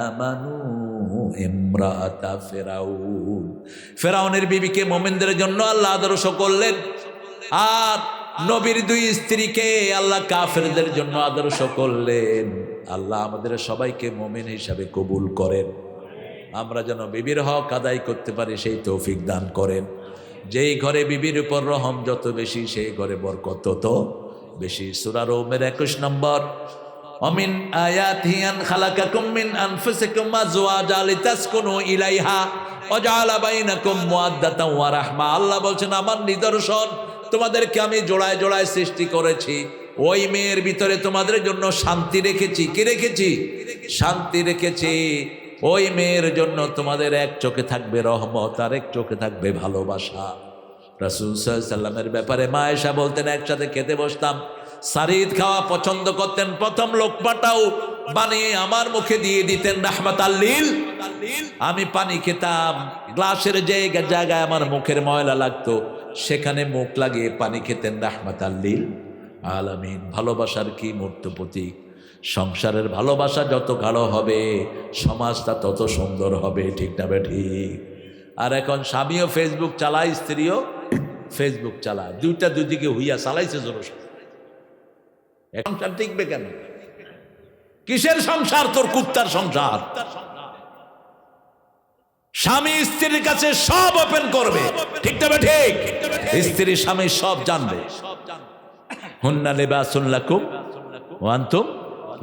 আমানু ইমরাআতা ফিরাউন। ফিরাউনের বিবিকে মুমিনদের জন্য আল্লাহ আদর্শ করলেন, আর নবীর 2 স্ত্রীকে আল্লাহ কাফেরদের জন্য আদর্শ করলেন। আল্লাহ আমাদের সবাইকে মুমিন হিসাবে কবুল করেন, আমরা যেন বিবির হক আদায় করতে পারি সেই তৌফিক দান করেন। যেই ঘরে বিবির উপর রহম যত বেশি, সেই ঘরে বরকত তত বেশি। সূরা রুমের 21 নম্বর, অমিন আয়াতিহি আন খালাকাকুম মিন আনফুসিকুম আজওয়াজা লিতাসকুনু ইলাইহা ওয়া জাআলা বাইনাকুম মুওয়াদ্দাতান ওয়া রাহমা। আল্লাহ বলছেন, আমার নিদর্শন, তোমাদেরকে আমি জোড়ায় জোড়ায় সৃষ্টি করেছি, ওই মেয়ের ভিতরে তোমাদের জন্য শান্তি রেখেছি। কি রেখেছি? শান্তি রেখেছি। ওই মেয়ের জন্য তোমাদের এক চোখে থাকবে রহমত, আর এক চোখে থাকবে ভালোবাসা। রাসূল সাল্লাল্লাহু আলাইহি ওয়াসাল্লামের ব্যাপারে মা আয়েশা বলতেন, একসাথে খেতে বসতাম, সারিদ খাওয়া পছন্দ করতেন, প্রথম লোকমাটাও বানিয়ে আমার মুখে দিয়ে দিতেন রাহমাতাল লিল। আমি পানি খেতাম, গ্লাসের জায়গায় আমার মুখের ময়লা লাগতো, সেখানে মুখ লাগিয়ে পানি খেতেন রাহমাতাল লিল আলামিন। ভালোবাসার কি মূর্ত প্রতীক! সংসারের ভালোবাসা যত গাঢ় হবে, সমাজটা তত সুন্দর হবে, ঠিক না ঠিক? আর এখন স্বামীও ফেসবুক চালায়, স্ত্রীও ফেসবুক চালায়, দুইটা দুদিকে হইয়া চালাইছে জোর। সংসার টিকবে কেন? কিসের সংসার? তোর কুত্তার সংসার। স্বামী স্ত্রীর কাছে সব ওপেন করবে, ঠিক না ঠিক? স্ত্রী স্বামী সব জানবে। হুন্না লিবাসুন লাকুম ওয়া আনতুম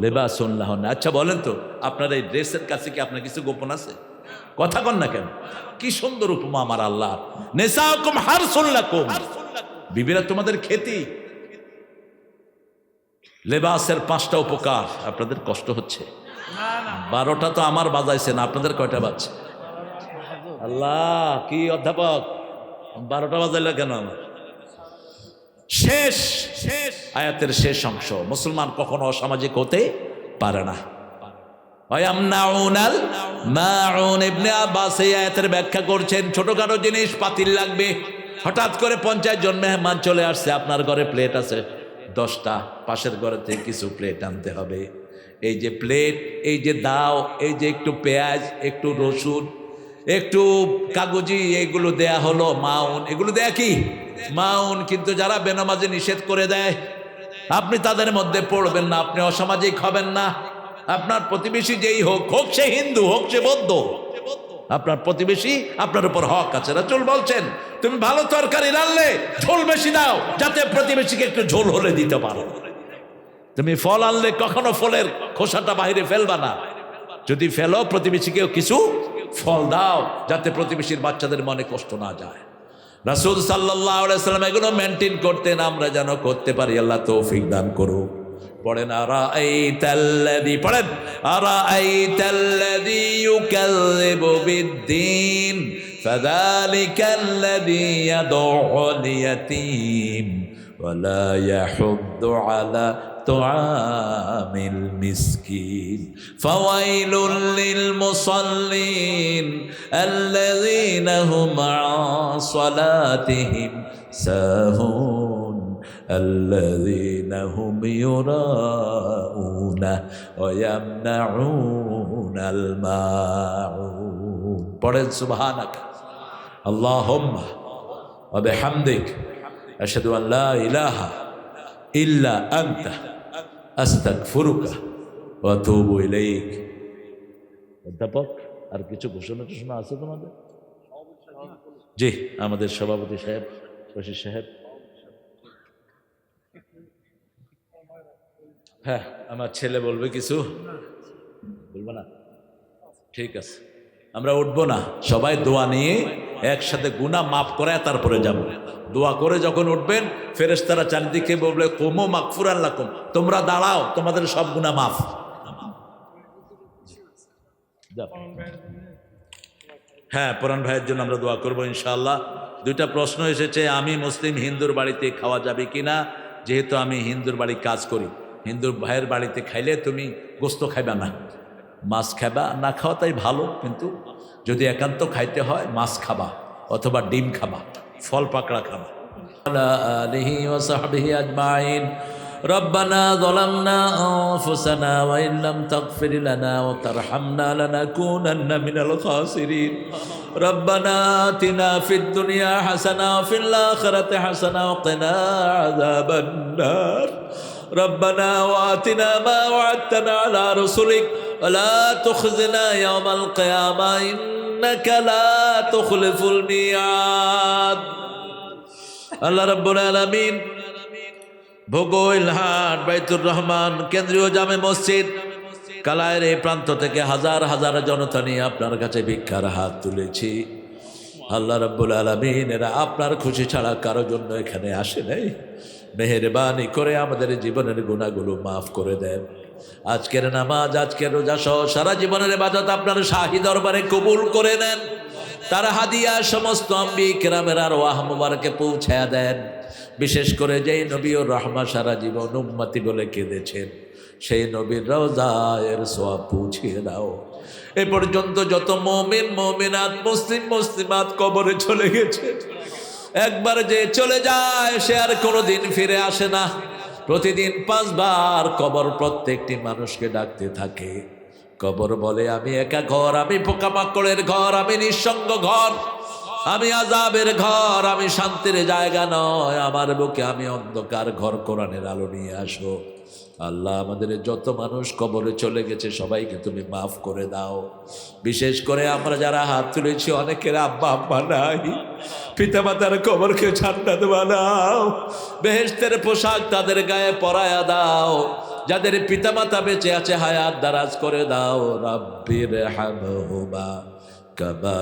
লিবাসুন লাহুন্না। আচ্ছা বলেন তো, আপনার এই ড্রেসের কাছে কি আপনার কিছু গোপন আছে? কথা কন না কেন? কি সুন্দর উপমা আমার আল্লাহ। নিসাউকুম হারসুন লাকুম, বিবিরা তোমাদের খেতি। লেবাসের 5টা উপকার। আপনাদের কষ্ট হচ্ছে? 12টা তো আমার বাজাইছেন, আপনাদের কয়টা বাজছে? আল্লাহ, কি অধ্যাপক, 12টা বাজাইল কেন? আমার শেষ আয়াতের শেষ অংশ, মুসলমান কখনো অসামাজিক হতে পারে না। ওয়ায়ামনাউনাল মাউন ইবনে আব্বাস এই আয়াতের ব্যাখ্যা করছেন, ছোটখাটো জিনিস পাতিল লাগবে। হঠাৎ করে 50 জন মেহমান চলে আসছে, আপনার ঘরে প্লেট আছে 10টা, পাশের ঘরে থেকে কিছু প্লেট আনতে হবে। এই যে প্লেট, এই যে দাও, এই যে একটু পেঁয়াজ, একটু রসুন, একটু কাগজি, এইগুলো দেয়া হলো মাউন। এগুলো দেয়া কি? মাউন। কিন্তু যারা বেনামাজি নিষেধ করে দেয়, আপনি তাদের মধ্যে পড়বেন না, আপনি অসামাজিক হবেন না। আপনার প্রতিবেশী যেই হোক, হোক সে হিন্দু, হোক সে বৌদ্ধ, আপনার প্রতিবেশী আপনার উপর হক আছে। রাসূল বলছেন, তুমি ভালো তরকারি রান্নলে ঝোল বেশি দাও, যাতে প্রতিবেশীকে একটু ঝোল হলে দিতে পারো। তুমি ফল আনলে কখনো ফলের খোসাটা বাইরে ফেলবা না, যদি ফেলো প্রতিবেশীকেও কিছু ফল দাও, যাতে প্রতিবেশীর বাচ্চাদের মনে কষ্ট না যায়। রাসূল সাল্লাল্লাহু আলাইহি ওয়াসাল্লাম এগুলো মেনটেন করতেন, আমরা যেন করতে পারি। আল্লাহ তৌফিক দান করুক। পড়েন আরাআইতাল্লাযী, পড়েন আরাআইতাল্লাযী ইউকাযযিবু বিদ্দীন ফাযালিকাল্লাযী ইয়াদউল ইয়াতীম ওয়া লা ইয়াহুদ্দু আলা তুআমিল মিসকিন ফাওয়াইলুল লিল মুসাল্লিন আল্লাযীনা হুম আন সালাতিহিম সাহুন الذين هم يراءون ويمنعون الماعون পড়েন সুবহানাকা আল্লাহুম্মা ওয়া বিহামদিক আশহাদু আন লা ইলাহা ইল্লা আনতা আস্তাগফিরুকা ওয়া আতুবু ইলাইক। অধ্যাপক, আর কিছু ঘোষণা আছে তোমাদের? জি, আমাদের সভাপতি সাহেব, বশির সাহেব। হ্যাঁ, আমার ছেলে বলবে কিছু, বলবো না? ঠিক আছে, আমরা উঠবো না, সবাই দোয়া নিয়ে একসাথে গুনাহ মাফ করে তারপরে যাব। দোয়া করে যখন উঠবেন, ফেরেশতারা চারিদিকে বলবে কুমু মাগফুরান লাকুম, তোমরা দাঁড়াও, তোমাদের সব গুনাহ মাফ। হ্যাঁ, পরান ভাইয়ের জন্য আমরা দোয়া করবো ইনশাআল্লাহ। 2টা প্রশ্ন এসেছে, আমি মুসলিম হিন্দুর বাড়িতে খাওয়া যাবে কিনা? যেহেতু আমি হিন্দুর বাড়ি কাজ করি, হিন্দু ভাইয়ের বাড়িতে খাইলে তুমি গোস্ত খাইবা না, মাছ খাবা। না খাওয়া তাই ভালো, কিন্তু যদি একান্ত খাইতে হয় মাছ খাবা অথবা ডিম খাবা, ফল পাকড়া খাবা। আলা আলিহি ওয়া সাহবিহি আজমাইন। ربنا ظلمنا أنفسنا وإن لم تغفر لنا وترحمنا لنكونن من الخاسرين ربنا آتنا في الدنيا حسنة وفي الآخرة حسنة وقنا عذاب النار ربنا وآتنا ما وعدتنا على رسلك ولا تخزنا يوم القيامة إنك لا تخلف الميعاد الله رب العالمين ভোগইলহাট বাইতুর রহমান কেন্দ্রীয় জামে মসজিদ কালায়ের এই প্রান্ত থেকে হাজার হাজার জনতা নিয়ে আপনার কাছে ভিক্ষার হাত তুলেছি। আল্লাহ রাব্বুল আলামিন, এরা আপনার খুশি ছাড়া কারো জন্য এখানে আসে নাই। মেহেরবানি করে আমাদের জীবনের গুনাহগুলো মাফ করে দেন। আজকের নামাজ, আজকের রোজা সহ সারা জীবনের ইবাদত আপনার শাহী দরবারে কবুল করে নেন। তার হাদিয়া সমস্ত আম্বি কেরামের আরওয়াহ মুবারকে পৌঁছায়া দেন। বিশেষ করে যেই নবী ও রহমা সারা জীবন উম্মতি বলে কেঁদেছেন, সেই নবীর রওজায়ের সওয়াব পৌঁছিয়ে দাও। এ পর্যন্ত যত মুমিন মুমিনাত, মুসলিম মুসলিমাত কবরে চলে গেছে, একবার যে চলে যায় সে আর কোনোদিন ফিরে আসে না। প্রতিদিন 5 বার কবর প্রত্যেকটি মানুষকে ডাকতে থাকে। কবর বলে, আমি একা ঘর, আমি পোকামাকড়ের ঘর, আমি নিঃসঙ্গ ঘর, আমি আযাবের ঘর, আমি শান্তির জায়গা নয়, আমার বুকে আমি অন্ধকার ঘর, কোরআনের আলো নিয়ে আসো। আল্লাহ, আমাদের যত মানুষ কবরে চলে গেছে সবাইকে তুমি মাফ করে দাও। বিশেষ করে আমরা যারা হাত তুলেছি, অনেকের আব্বা আম্মা নাই, পিতামাতার কবরকে জান্নাত বানাও, বেহেশতের পোশাক তাদের গায়ে পরায়া দাও। যাদের পিতামাতা বেঁচে আছে হায়াত দারাজ করে দাও। রাব্বির হামহুমা কামা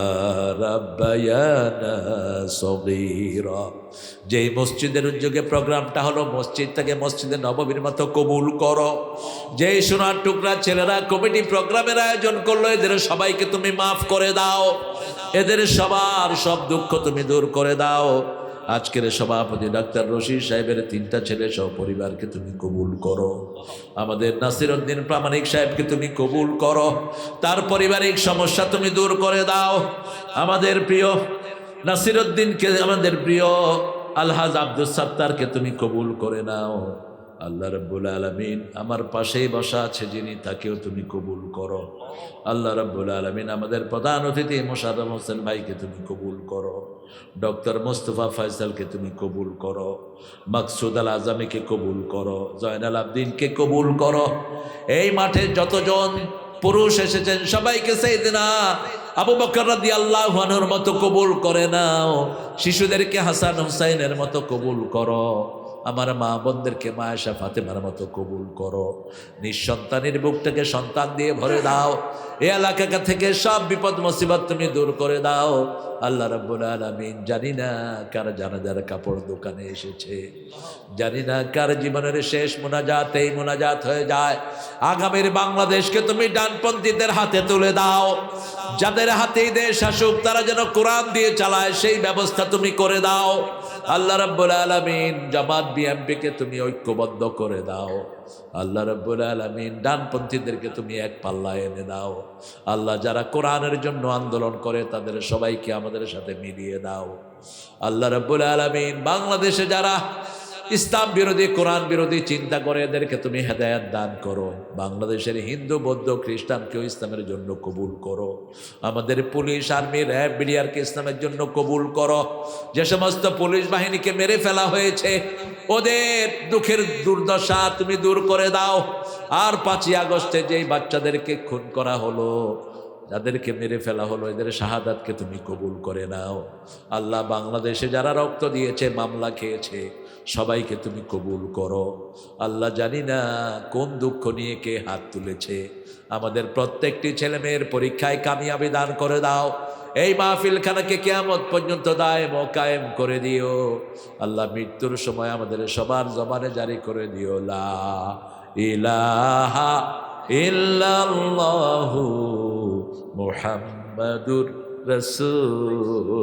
রাব্বায়ানা সগীরা। যেই মসজিদের উদ্যোগে প্রোগ্রামটা হলো, মসজিদটাকে মসজিদে নববীর মতো কবুল করো। যেই সোনার টুকরা ছেলেরা কমিটি প্রোগ্রামের আয়োজন করলো, এদের সবাইকে তুমি মাফ করে দাও, এদের সবার সব দুঃখ তুমি দূর করে দাও। আজকের সভাপতি ডাক্তার রশিদ সাহেবের 3টা ছেলে সহ পরিবারকে তুমি কবুল করো। আমাদের নাসিরউদ্দিন প্রামাণিক সাহেবকে তুমি কবুল করো, তার পারিবারিক সমস্যা তুমি দূর করে দাও। আমাদের প্রিয় নাসিরউদ্দিনকে, আমাদের প্রিয় আলহাজ আব্দুস সাত্তারকে তুমি কবুল করে নাও। আল্লাহ রাব্বুল আলামিন আমার পাশেই বসা আছে যিনি, তাকেও তুমি কবুল করো। আল্লাহ রাব্বুল আলামিন আমাদের প্রধান অতিথি মোশাররফ হোসেন ভাইকে তুমি কবুল করো। ডক্টর মোস্তফা ফয়সালকে তুমি কবুল করো। মাকসুদ আল আজমিকে কবুল করো। জয়নাল আবদিনকে কবুল করো। এই মাঠে যতজন পুরুষ এসেছেন সবাইকে সাইয়েদনা আবু বকর রাদিয়াল্লাহু আনহুর মতো কবুল করে নাও। শিশুদেরকে হাসান হুসাইনের মতো কবুল করো। আমার মা বোনদেরকে মায়েশা ফাতেমার মতো কবুল করো। নিঃসন্তানের বুকটাকে সন্তান দিয়ে ভরে দাও। এই এলাকা থেকে সব বিপদ মুসিবত তুমি দূর করে দাও। আল্লাহ রাব্বুল আলামিন, জানি না কার জানাজার কাপড় দোকানে এসেছে, জানি না কার জীবনের শেষ মোনাজাত এই মোনাজাত হয়ে যায়। আগামীর বাংলাদেশকে তুমি ডানপন্থীদের হাতে তুলে দাও। যাদের হাতেই দেশ আসুক তারা যেন কোরআন দিয়ে চালায় সেই ব্যবস্থা তুমি করে দাও। আল্লাহ রাব্বুল আলামিন, জামাত বিএনপিকে তুমি ঐক্যবদ্ধ করে দাও। আল্লাহ রাব্বুল আলামিন, ডানপন্থীদেরকে তুমি এক পাল্লায় এনে দাও। আল্লাহ, যারা কোরআনের জন্য আন্দোলন করে তাদের সবাইকে আমাদের সাথে মিলিয়ে দাও। আল্লাহ রাব্বুল আলামিন, বাংলাদেশে যারা ইসলাম বিরোধী কোরআন বিরোধী চিন্তা করে এদেরকে তুমি হেদায়েত দান করো। বাংলাদেশের হিন্দু বৌদ্ধ খ্রিস্টানকেও ইসলামের জন্য কবুল করো। আমাদের পুলিশ আর্মি র্যাব বিডিআরকে ইসলামের জন্য কবুল করো। যে সমস্ত পুলিশ বাহিনীকে মেরে ফেলা হয়েছে ওদের দুঃখের দুর্দশা তুমি দূর করে দাও। আর 5ই আগস্টে যেই বাচ্চাদেরকে খুন করা হলো, যাদেরকে মেরে ফেলা হলো, এদের শাহাদাতকে তুমি কবুল করে নাও। আল্লাহ, বাংলাদেশে যারা রক্ত দিয়েছে, মামলা খেয়েছে, সবাইকে তুমি কবুল করো। আল্লাহ, জানি না কোন দুঃখ নিয়ে কে হাত তুলেছে। আমাদের প্রত্যেকটি ছেলে মেয়ের পরীক্ষায় কামিয়াবি দান করে দাও। এই মাহফিলখানাকে কিয়ামত পর্যন্ত দায়েম ও কায়েম করে দিও। আল্লাহ, মৃত্যুর সময় আমাদের সবার জবানে জারি করে দিও, লা ইলাহা ইল্লাল্লাহু মুহাম্মাদুর রাসূলুল্লাহ।